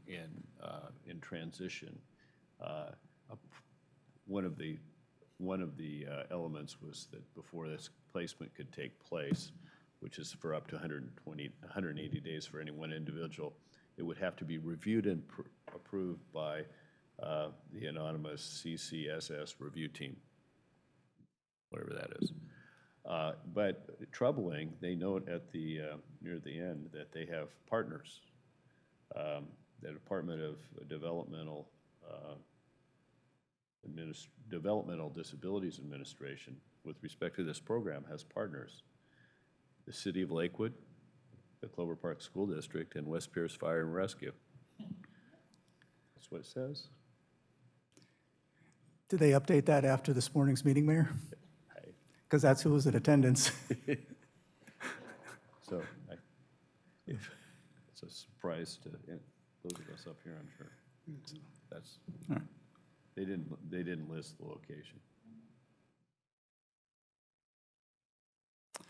in transition. One of the elements was that before this placement could take place, which is for up to 180 days for any one individual, it would have to be reviewed and approved by the anonymous CCSS review team, whatever that is. But troubling, they note at the near the end that they have partners. The Department of Developmental Disabilities Administration, with respect to this program, has partners. The City of Lakewood, the Clover Park School District, and West Pierce Fire and Rescue. That's what it says. Did they update that after this morning's meeting, Mayor? Because that's who was in attendance. So it's a surprise to those of us up here, I'm sure. That's, All right. they didn't list the location.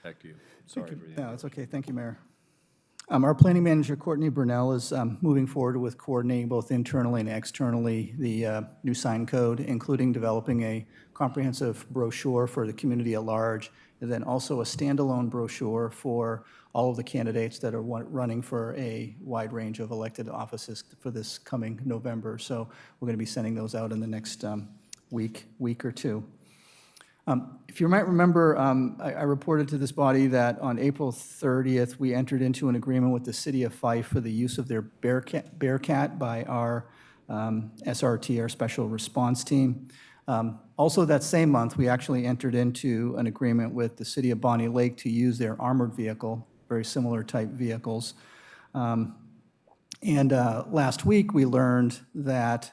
Back to you. Sorry for the No, it's okay. Thank you, Mayor. Our planning manager, Courtney Burnell, is moving forward with coordinating both internally and externally the new sign code, including developing a comprehensive brochure for the community at large, and then also a standalone brochure for all of the candidates that are running for a wide range of elected offices for this coming November. So we're going to be sending those out in the next week or two. If you might remember, I reported to this body that on April 30th, we entered into an agreement with the City of Fife for the use of their Bearcat by our SRT, our Special Response Team. Also that same month, we actually entered into an agreement with the City of Bonnie Lake to use their armored vehicle, very similar type vehicles. Last week, we learned that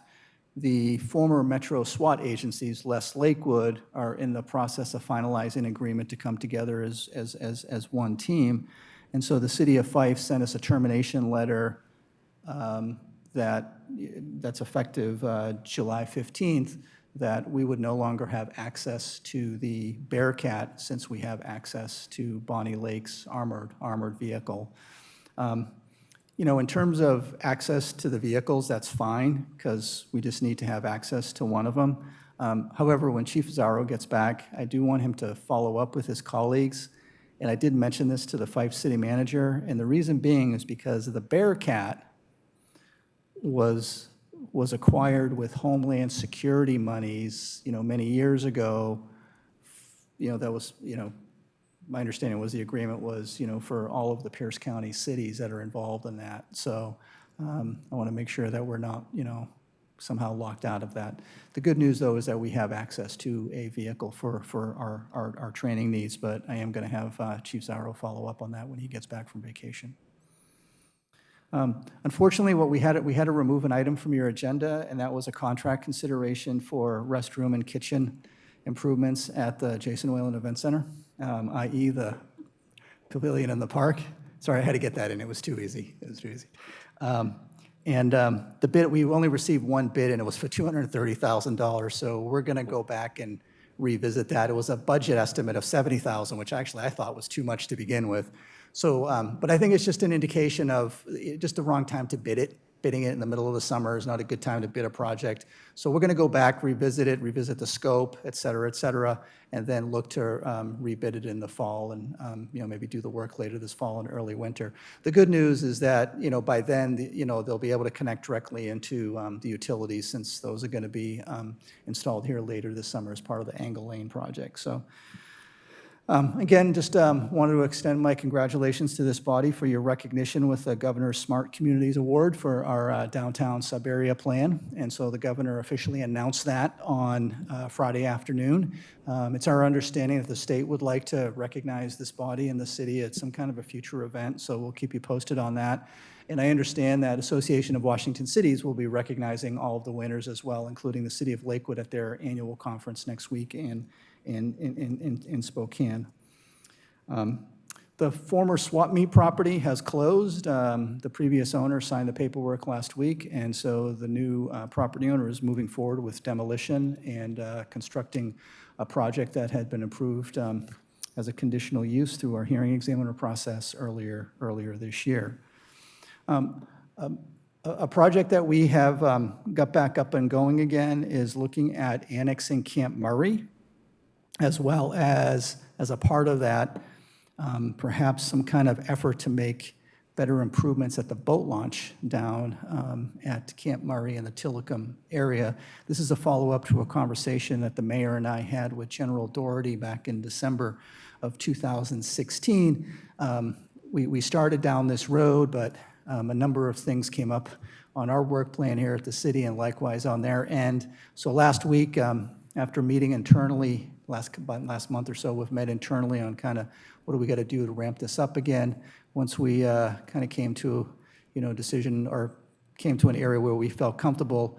the former Metro SWAT agencies, Les Lakewood, are in the process of finalizing an agreement to come together as one team. And so the City of Fife sent us a termination letter that's effective July 15th, that we would no longer have access to the Bearcat since we have access to Bonnie Lake's armored vehicle. You know, in terms of access to the vehicles, that's fine, because we just need to have access to one of them. However, when Chief Zarro gets back, I do want him to follow up with his colleagues, and I did mention this to the Fife City Manager, and the reason being is because the Bearcat was acquired with Homeland Security monies, you know, many years ago. You know, that was, you know, my understanding was the agreement was, you know, for all of the Pierce County cities that are involved in that. So I want to make sure that we're not, you know, somehow locked out of that. The good news, though, is that we have access to a vehicle for our training needs, but I am going to have Chief Zarro follow up on that when he gets back from vacation. Unfortunately, we had to remove an item from your agenda, and that was a contract consideration for restroom and kitchen improvements at the Jason Whalen Event Center, i.e. the pavilion in the park. Sorry, I had to get that in. It was too easy. It was too easy. The bid, we only received one bid, and it was for $230,000. So we're going to go back and revisit that. It was a budget estimate of $70,000, which actually I thought was too much to begin with. So, but I think it's just an indication of just the wrong time to bid it. Bidding it in the middle of the summer is not a good time to bid a project. So we're going to go back, revisit it, revisit the scope, et cetera, and then look to rebid it in the fall and you know, maybe do the work later this fall and early winter. The good news is that, you know, by then, you know, they'll be able to connect directly into the utilities, since those are going to be installed here later this summer as part of the Angle Lane project. So. Again, just wanted to extend my congratulations to this body for your recognition with the Governor's Smart Communities Award for our downtown sub-area plan. And so the governor officially announced that on Friday afternoon. It's our understanding that the state would like to recognize this body and the city at some kind of a future event, so we'll keep you posted on that. And I understand that Association of Washington Cities will be recognizing all of the winners as well, including the city of Lakewood at their annual conference next week in Spokane. The former swap meet property has closed. The previous owner signed the paperwork last week, and so the new property owner is moving forward with demolition and constructing a project that had been approved as a conditional use through our hearing examiner process earlier this year. A project that we have got back up and going again is looking at annexing Camp Murray, as well as a part of that, perhaps some kind of effort to make better improvements at the boat launch down at Camp Murray in the Tillicum area. This is a follow-up to a conversation that the mayor and I had with General Doherty back in December of 2016. We started down this road, but a number of things came up on our work plan here at the city and likewise on their end. So last week, after meeting internally, last month or so, we've met internally on kind of what do we got to do to ramp this up again. Once we kind of came to, you know, decision or came to an area where we felt comfortable,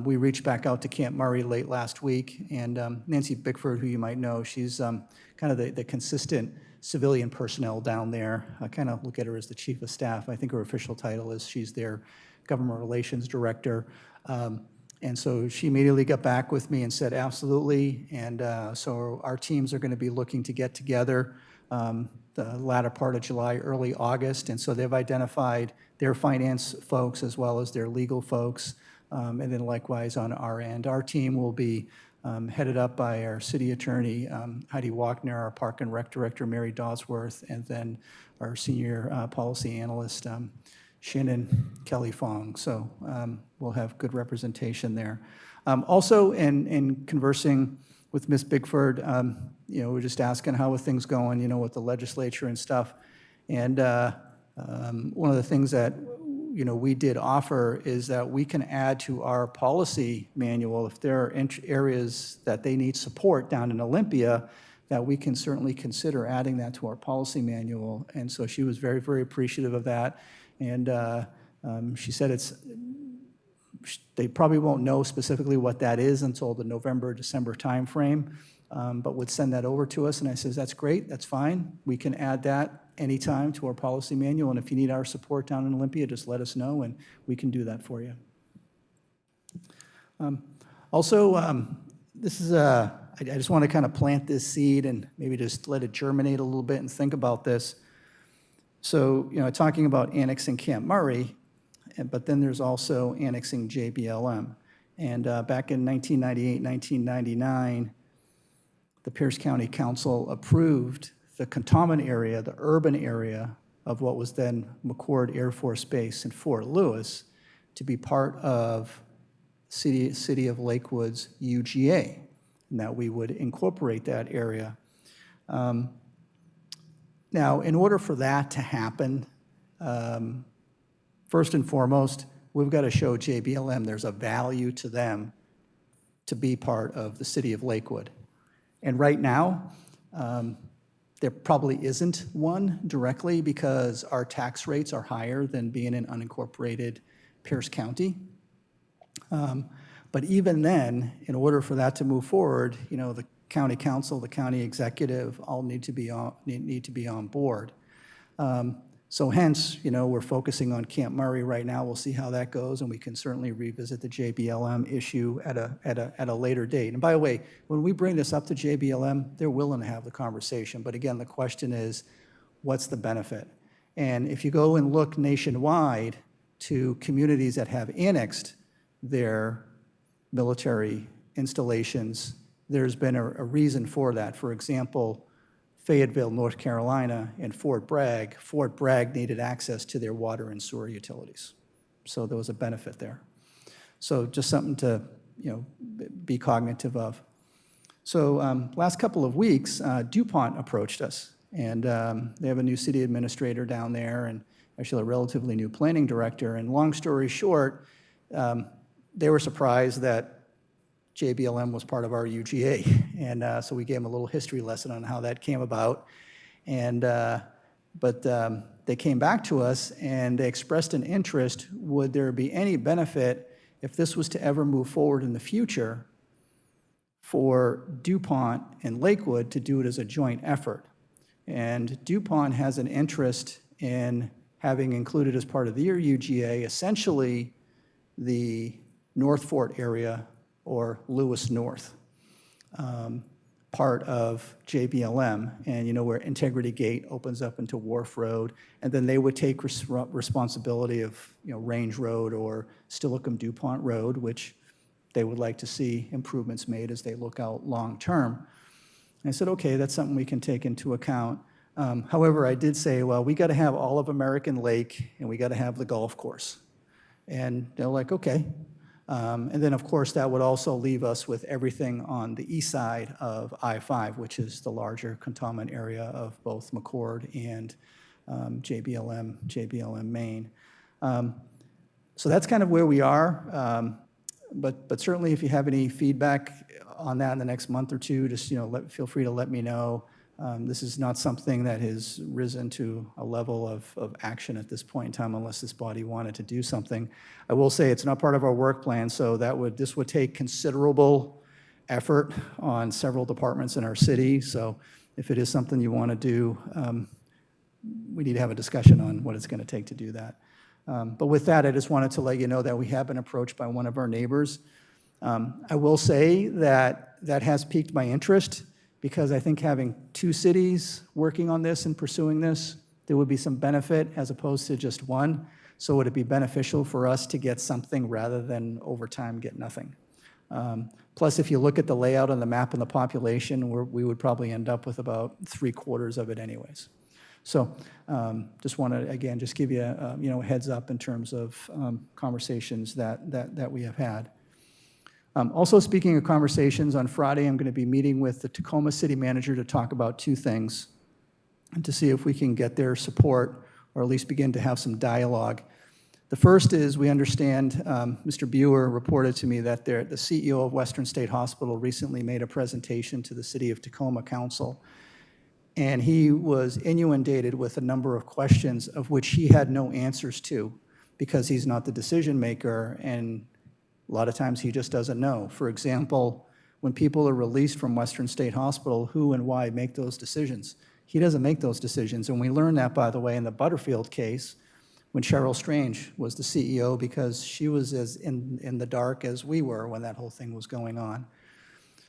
we reached back out to Camp Murray late last week, and Nancy Bickford, who you might know, she's kind of the consistent civilian personnel down there. I kind of look at her as the chief of staff. I think her official title is she's their government relations director. And so she immediately got back with me and said, absolutely. And so our teams are going to be looking to get together the latter part of July, early August, and so they've identified their finance folks as well as their legal folks, and then likewise on our end. Our team will be headed up by our city attorney, Heidi Wagner, our Park and Rec Director, Mary Dawsworth, and then our senior policy analyst, Shannon Kelly Fong. So we'll have good representation there. Also, in conversing with Ms. Bigford, we're just asking how are things going, with the legislature and stuff. And one of the things that, we did offer is that we can add to our policy manual if there are areas that they need support down in Olympia, that we can certainly consider adding that to our policy manual. And so she was very, very appreciative of that. And she said they probably won't know specifically what that is until the November, December timeframe, but would send that over to us. And I says, that's great, that's fine. We can add that anytime to our policy manual. And if you need our support down in Olympia, just let us know and we can do that for you. This is I just want to kind of plant this seed and maybe just let it germinate a little bit and think about this. So, talking about annexing Camp Murray, but then there's also annexing JBLM. And back in 1998, 1999, the Pierce County Council approved the cantonment area, the urban area of what was then McChord Air Force Base in Fort Lewis, to be part of City of Lakewood's UGA, and that we would incorporate that area. Now, in order for that to happen, first and foremost, we've got to show JBLM there's a value to them to be part of the City of Lakewood. And right now, there probably isn't one directly because our tax rates are higher than being in unincorporated Pierce County. But even then, in order for that to move forward, the county council, the county executive all need to be on board. So hence, we're focusing on Camp Murray right now. We'll see how that goes, and we can certainly revisit the JBLM issue at a later date. And by the way, when we bring this up to JBLM, they're willing to have the conversation. But again, the question is, what's the benefit? And if you go and look nationwide to communities that have annexed their military installations, there's been a reason for that. For example, Fayetteville, North Carolina, and Fort Bragg needed access to their water and sewer utilities. So there was a benefit there. So just something to be cognitive of. So last couple of weeks, DuPont approached us, and they have a new city administrator down there, and actually a relatively new planning director. And long story short, they were surprised that JBLM was part of our UGA, and so we gave them a little history lesson on how that came about. And but they came back to us and they expressed an interest. Would there be any benefit if this was to ever move forward in the future for DuPont and Lakewood to do it as a joint effort? And DuPont has an interest in having included as part of their UGA essentially the North Fort area, or Lewis North, part of JBLM, and where Integrity Gate opens up into Wharf Road, and then they would take responsibility of Range Road or Steilacoom DuPont Road, which they would like to see improvements made as they look out long term. And I said, okay, that's something we can take into account. However, I did say, well, we got to have all of American Lake, and we got to have the golf course. And they're like, okay. And then, of course, that would also leave us with everything on the east side of I-5, which is the larger cantonment area of both McChord and JBLM Maine. So that's kind of where we are. But certainly, if you have any feedback on that in the next month or two, just feel free to let me know. This is not something that has risen to a level of action at this point in time unless this body wanted to do something. I will say it's not part of our work plan, so this would take considerable effort on several departments in our city. So if it is something you want to do, we need to have a discussion on what it's going to take to do that. But with that, I just wanted to let you know that we have been approached by one of our neighbors. I will say that has piqued my interest because I think having two cities working on this and pursuing this, there would be some benefit as opposed to just one. So would it be beneficial for us to get something rather than over time get nothing? Plus, if you look at the layout on the map and the population, we would probably end up with about 3/4 of it anyways. So just want to, again, just give you a heads up in terms of conversations that we have had. Also, speaking of conversations, on Friday, I'm going to be meeting with the Tacoma City Manager to talk about two things and to see if we can get their support or at least begin to have some dialogue. The first is we understand, Mr. Buer reported to me that the CEO of Western State Hospital recently made a presentation to the City of Tacoma Council, and he was inundated with a number of questions of which he had no answers to because he's not the decision maker, and a lot of times he just doesn't know. For example, when people are released from Western State Hospital, who and why make those decisions? He doesn't make those decisions, and we learned that, by the way, in the Butterfield case, when Cheryl Strange was the CEO, because she was as in the dark as we were when that whole thing was going on.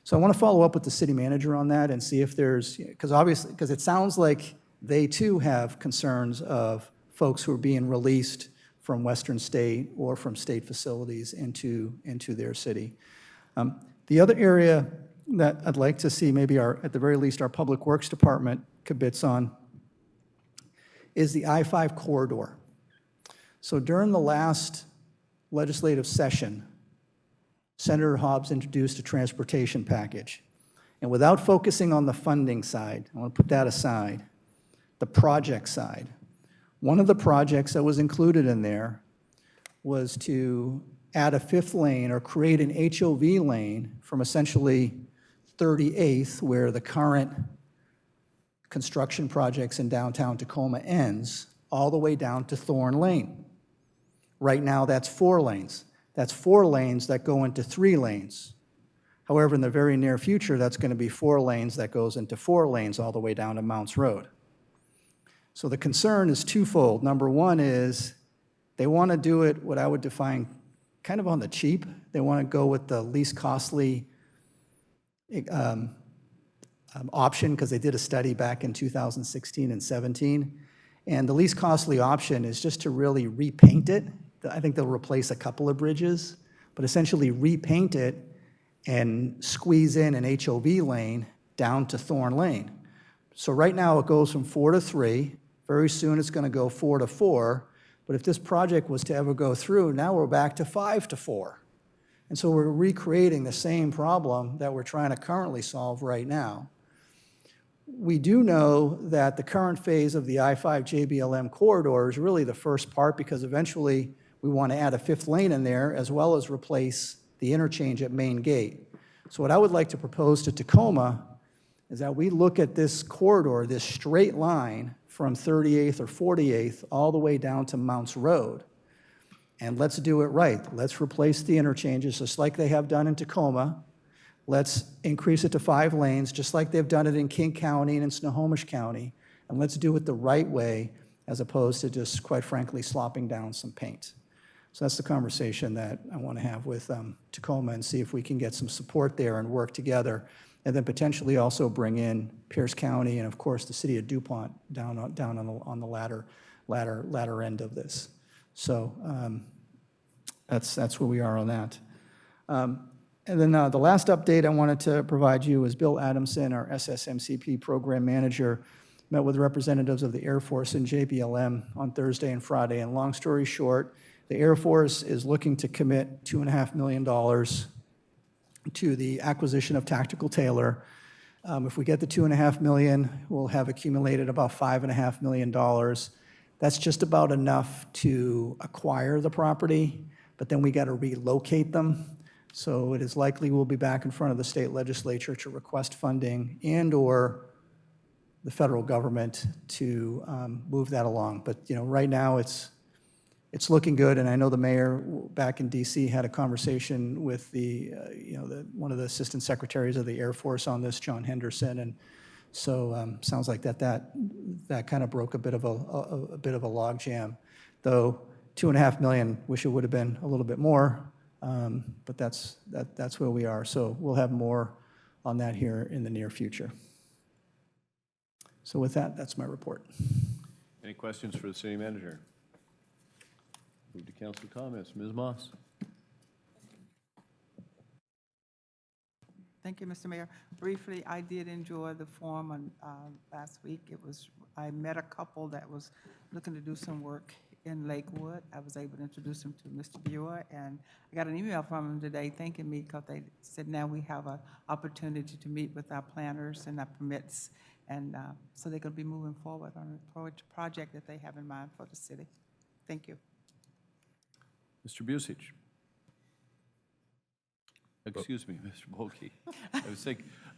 So I want to follow up with the city manager on that and see if there's, because it sounds like they too have concerns of folks who are being released from Western State or from state facilities into their city. The other area that I'd like to see maybe at the very least our Public Works Department commits on is the I-5 corridor. So during the last legislative session, Senator Hobbs introduced a transportation package. And without focusing on the funding side, I want to put that aside, the project side. One of the projects that was included in there was to add a 5th lane or create an HOV lane from essentially 38th, where the current construction projects in downtown Tacoma ends, all the way down to Thorn Lane. Right now, that's 4 lanes. That's 4 lanes that go into 3 lanes. However, in the very near future, that's going to be 4 lanes that goes into 4 lanes all the way down to Mounts Road. So the concern is twofold. Number one is they want to do it what I would define kind of on the cheap. They want to go with the least costly option, because they did a study back in 2016 and 17. And the least costly option is just to really repaint it. I think they'll replace a couple of bridges, but essentially repaint it and squeeze in an HOV lane down to Thorn Lane. So right now it goes from 4 to 3. Very soon it's going to go 4 to 4. But if this project was to ever go through, now we're back to 5 to 4. And so we're recreating the same problem that we're trying to currently solve right now. We do know that the current phase of the I-5 JBLM corridor is really the first part, because eventually we want to add a 5th lane in there as well as replace the interchange at Main Gate. So what I would like to propose to Tacoma is that we look at this corridor, this straight line from 38th or 48th all the way down to Mounts Road. And let's do it right. Let's replace the interchanges just like they have done in Tacoma. Let's increase it to 5 lanes, just like they've done it in King County and in Snohomish County. And let's do it the right way, as opposed to just, quite frankly, slopping down some paint. So that's the conversation that I want to have with Tacoma and see if we can get some support there and work together, and then potentially also bring in Pierce County and, of course, the city of DuPont down on the latter end of this. So that's where we are on that. And then the last update I wanted to provide you is Bill Adamson, our SSMCP program manager, met with representatives of the Air Force and JBLM on Thursday and Friday. And long story short, the Air Force is looking to commit $2.5 million to the acquisition of Tactical Taylor. If we get the $2.5 million, we'll have accumulated about $5.5 million. That's just about enough to acquire the property, but then we got to relocate them. So it is likely we'll be back in front of the state legislature to request funding and/or the federal government to move that along. But right now it's looking good, and I know the mayor back in D.C. had a conversation with one of the assistant secretaries of the Air Force on this, John Henderson, and so sounds like that kind of broke a bit of a logjam. Though $2.5 million, wish it would have been a little bit more. But that's where we are. So we'll have more on that here in the near future. So with that, that's my report. Any questions for the city manager? Move to council comments. Ms. Moss? Thank you, Mr. Mayor. Briefly, I did enjoy the forum on last week. I met a couple that was looking to do some work in Lakewood. I was able to introduce them to Mr. Buer, and I got an email from them today thanking me because they said now we have an opportunity to meet with our planners and our permits, and so they're going to be moving forward on a project that they have in mind for the city. Thank you. Mr. Busich? Excuse me, Mr. Bulkey. I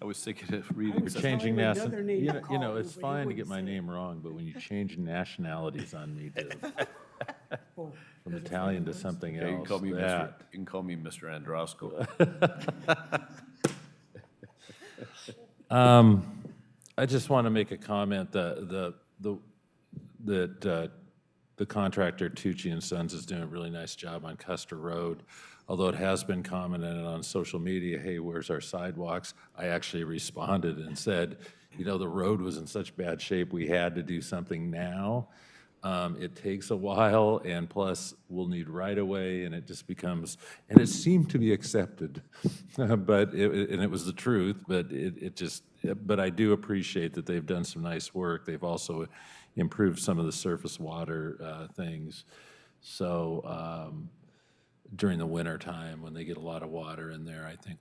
was thinking of reading. You're changing another name to you call know, you, it's but you fine to wouldn't get my say it. name wrong, but when you change nationalities on me to, from Italian to something Okay, you can else, call me Mr. that. You can call me Mr. Androsco. I just want to make a comment that the contractor Tucci and Sons is doing a really nice job on Custer Road. Although it has been commented on social media, hey, where's our sidewalks? I actually responded and said, you know, the road was in such bad shape, we had to do something now. It takes a while, and plus, we'll need right-of-way, and it just becomes, and it seemed to be accepted, but it was the truth, but but I do appreciate that they've done some nice work. They've also improved some of the surface water things. So during the winter time, when they get a lot of water in there, I think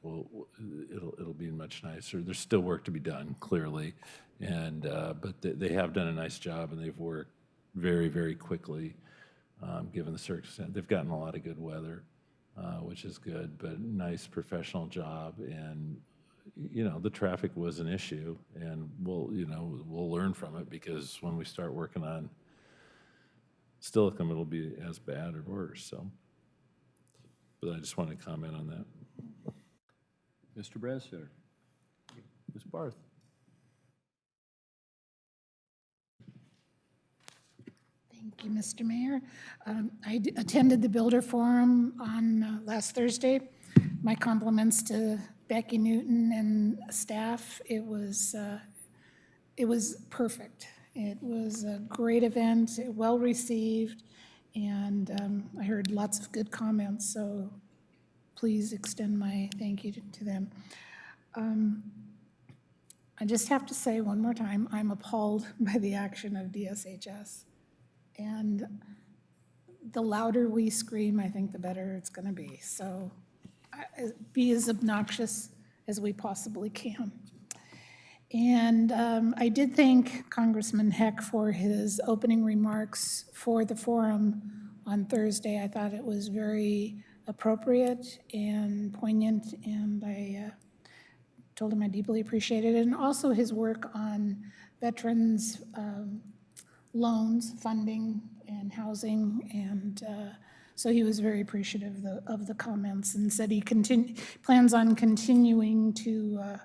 it'll be much nicer. There's still work to be done, clearly, and but they have done a nice job, and they've worked very, very quickly, given the circumstance. They've gotten a lot of good weather, which is good, but nice professional job. And, you know, the traffic was an issue, and we'll learn from it, because when we start working on Steilacoom, it'll be as bad or worse, so. But I just wanted to comment on that. Mr. Branstetter? Ms. Barth? Thank you, Mr. Mayor. I attended the Builder Forum on last Thursday. My compliments to Becky Newton and staff. It was perfect. It was a great event, well-received, and I heard lots of good comments, so please extend my thank you to them. I just have to say one more time, I'm appalled by the action of DSHS. And the louder we scream, I think the better it's going to be. So be as obnoxious as we possibly can. And I did thank Congressman Heck for his opening remarks for the forum on Thursday. I thought it was very appropriate and poignant, and I told him I deeply appreciated it. And also his work on veterans' loans, funding, and housing, and so he was very appreciative of the comments, and said he plans on continuing to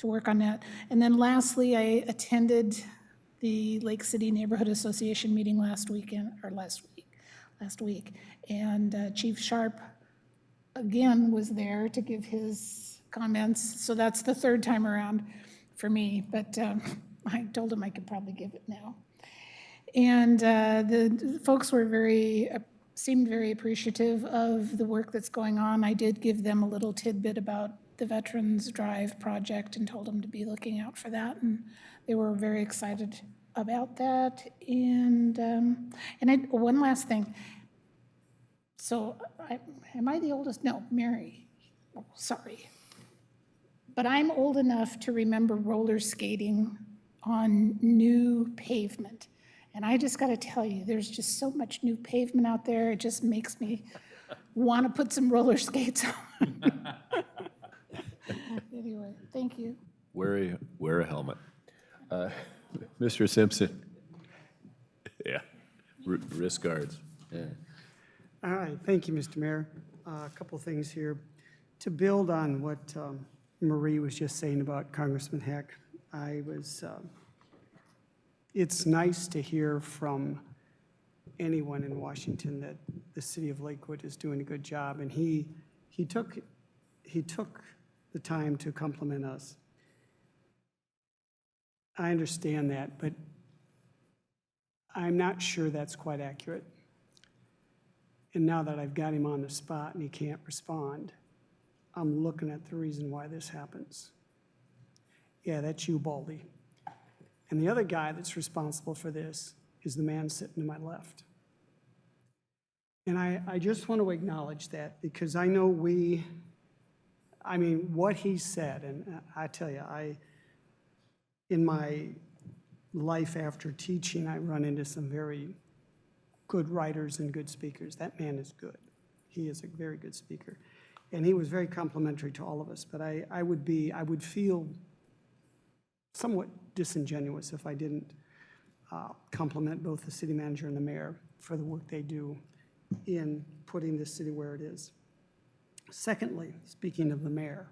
work on that. And then lastly, I attended the Lake City Neighborhood Association meeting last week, and Chief Sharp again was there to give his comments. So that's the third time around for me, but I told him I could probably give it now. And the folks were seemed very appreciative of the work that's going on. I did give them a little tidbit about the Veterans Drive project and told them to be looking out for that, and they were very excited about that. And one last thing. So, am I the oldest? No, Mary. Oh, sorry. But I'm old enough to remember roller skating on new pavement. And I just got to tell you, there's just so much new pavement out there. It just makes me want to put some roller skates on. Anyway, thank you. Wear a helmet. Mr. Simpson? Yeah, wrist guards. Yeah. All right, thank you, Mr. Mayor. A couple things here. To build on what Marie was just saying about Congressman Heck, it's nice to hear from anyone in Washington that the city of Lakewood is doing a good job, and he took the time to compliment us I understand that, but I'm not sure that's quite accurate. And now that I've got him on the spot and he can't respond, I'm looking at the reason why this happens. Yeah, that's you, Baldy. And the other guy that's responsible for this is the man sitting to my left. And I just want to acknowledge that because I know what he said, and I tell you, in my life after teaching, I run into some very good writers and good speakers. That man is good. He is a very good speaker. And he was very complimentary to all of us, but I would feel somewhat disingenuous if I didn't compliment both the city manager and the mayor for the work they do in putting this city where it is. Secondly, speaking of the mayor,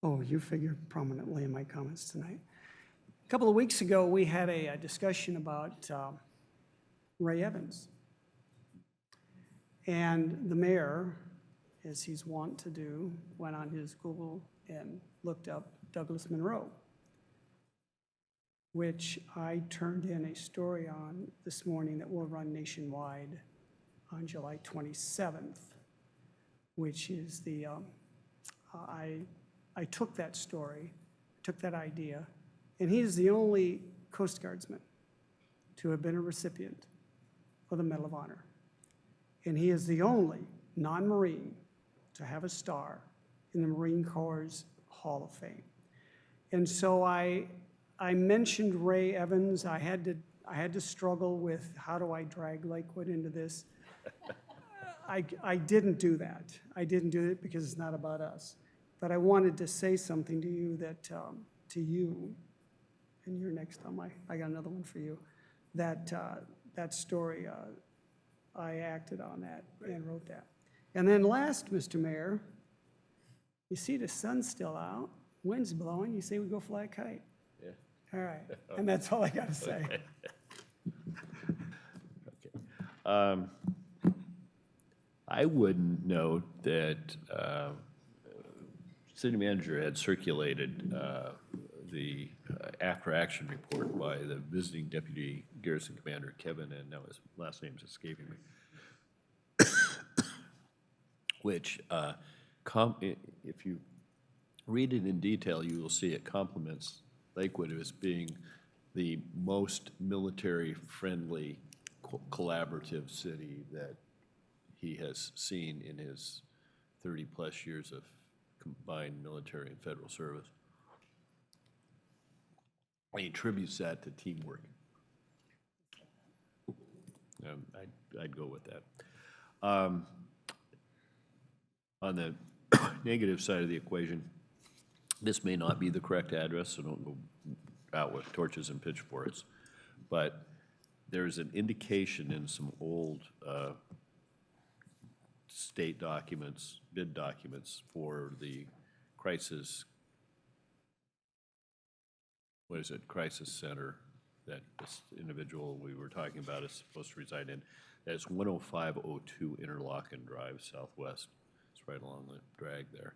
oh, you figure prominently in my comments tonight. A couple of weeks ago, we had a discussion about Ray Evans. And the mayor, as he's wont to do, went on his Google and looked up Douglas Monroe, which I turned in a story on this morning that will run nationwide on July 27th, which is the, I took that story, took that idea, and he is the only Coast Guardsman to have been a recipient of the Medal of Honor. And he is the only non-Marine to have a star in the Marine Corps' Hall of Fame. And so I mentioned Ray Evans. I had to struggle with how do I drag Lakewood into this. I didn't do that. I didn't do it because it's not about us. But I wanted to say something to you that, to you, and you're next on I got another one for you, that story, I acted on that and wrote that. And then last, Mr. Mayor, you see the sun's still out, wind's blowing, you say we go fly a kite. Yeah. All right, and that's all I got to say. Okay. I would note that city manager had circulated the after-action report by the visiting deputy garrison commander, Kevin, and now his last name's escaping me, which, if you read it in detail, you will see it compliments Lakewood as being the most military-friendly, collaborative city that he has seen in his 30-plus years of combined military and federal service. He attributes that to teamwork. I'd go with that. On the negative side of the equation, this may not be the correct address, so don't go out with torches and pitchforks, but there's an indication in some old state documents, bid documents for the crisis center that this individual we were talking about is supposed to reside in. That's 10502 Interlochen Drive, Southwest. It's right along the drag there.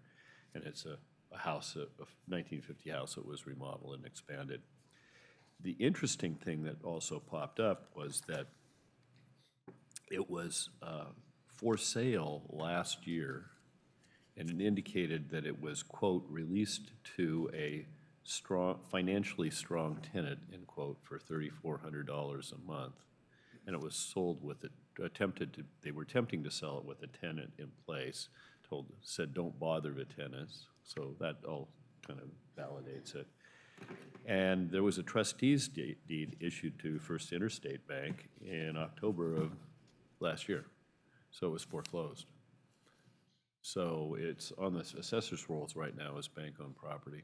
And it's a house, a 1950 house that was remodeled and expanded. The interesting thing that also popped up was that it was for sale last year, and it indicated that it was, quote, released to a financially strong tenant, end quote, for $3,400 a month. And it was sold with they were attempting to sell it with a tenant in place, said don't bother the tenants. So that all kind of validates it. And there was a trustee's deed issued to First Interstate Bank in October of last year. So it was foreclosed. So it's on the assessor's rolls right now as bank-owned property,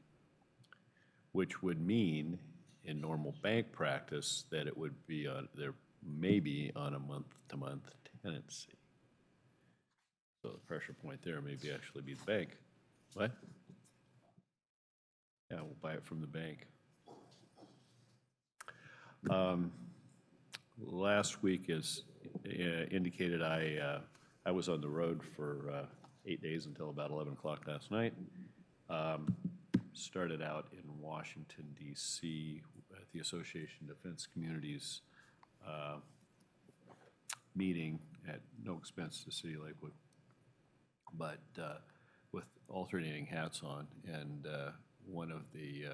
which would mean in normal bank practice that it would be there maybe on a month-to-month tenancy. So the pressure point there maybe actually be the bank. What? Yeah, we'll buy it from the bank. Last week, as indicated, I was on the road for 8 days until about 11 o'clock last night. Started out in Washington DC at the Association of Defense Communities meeting at no expense to City of Lakewood, but with alternating hats on. And one of the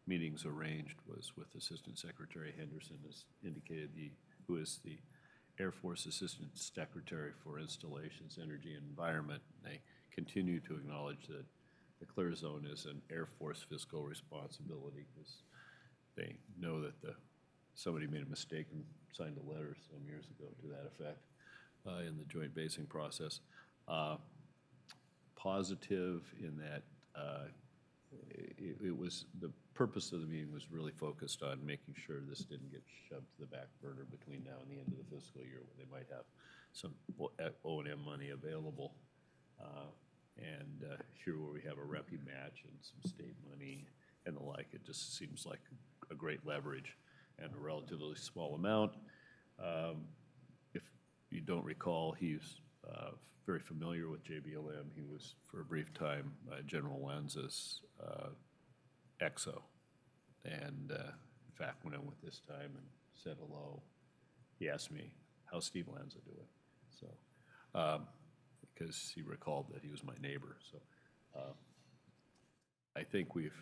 meetings arranged was with Assistant Secretary Henderson, as indicated, who is the Air Force Assistant Secretary for Installations, Energy, and Environment. They continue to acknowledge that the clear zone is an Air Force fiscal responsibility, because they know that somebody made a mistake and signed a letter some years ago to that effect in the joint basing process. Positive in that it was, the purpose of the meeting was really focused on making sure this didn't get shoved to the back burner between now and the end of the fiscal year, when they might have some O&M money available. And here where we have a REPI match and some state money and the like, it just seems like a great leverage and a relatively small amount. If you don't recall, he's very familiar with JBLM. He was, for a brief time, General Lanza's EXO. And in fact, when I went this time and said hello, he asked me, how's Steve Lanza doing? So, because he recalled that he was my neighbor. So I think we've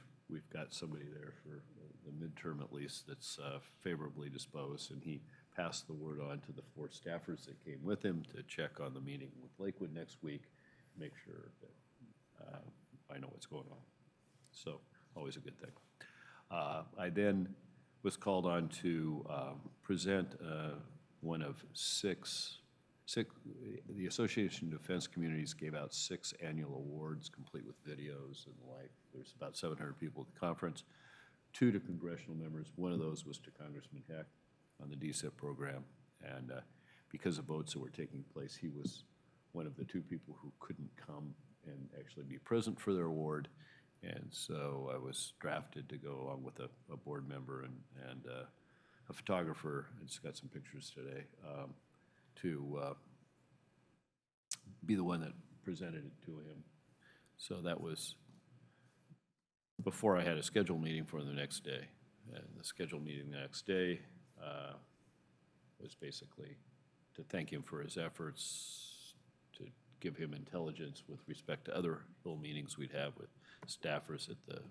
got somebody there for the midterm at least that's favorably disposed, and he passed the word on to the 4 staffers that came with him to check on the meeting with Lakewood next week, make sure that I know what's going on. So always a good thing. I then was called on to present one of six, the Association of Defense Communities gave out 6 annual awards, complete with videos and the like. There's about 700 people at the conference, 2 to congressional members. One of those was to Congressman Heck on the DSIP program. And because of votes that were taking place, he was one of the 2 people who couldn't come and actually be present for their award. And so I was drafted to go along with a board member and a photographer. I just got some pictures today. To be the one that presented it to him. So that was before I had a scheduled meeting for the next day. And the scheduled meeting the next day was basically to thank him for his efforts, to give him intelligence with respect to other little meetings we'd have with staffers at the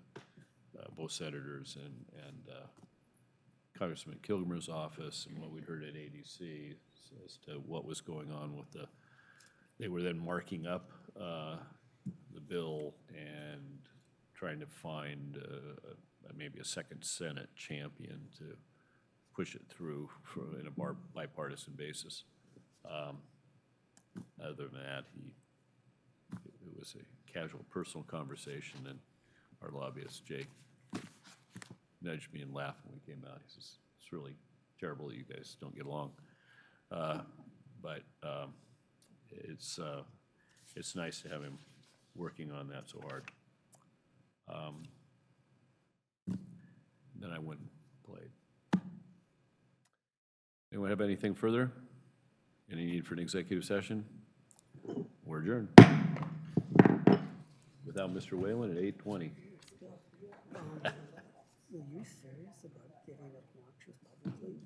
both senators and Congressman Kilgrim's office, and what we'd heard at ADC as to what was going on with they were then marking up the bill and trying to find maybe a second Senate champion to push it through in a bipartisan basis. Other than that, it was a casual personal conversation, and our lobbyist, Jake, nudged me and laughed when we came out. He says, it's really terrible that you guys don't get along. But it's nice to have him working on that so hard. Then I went and played. Anyone have anything further? Any need for an executive session? We're adjourned. Without Mr. Whalen at 8:20. Were you serious about getting obnoxious publicly?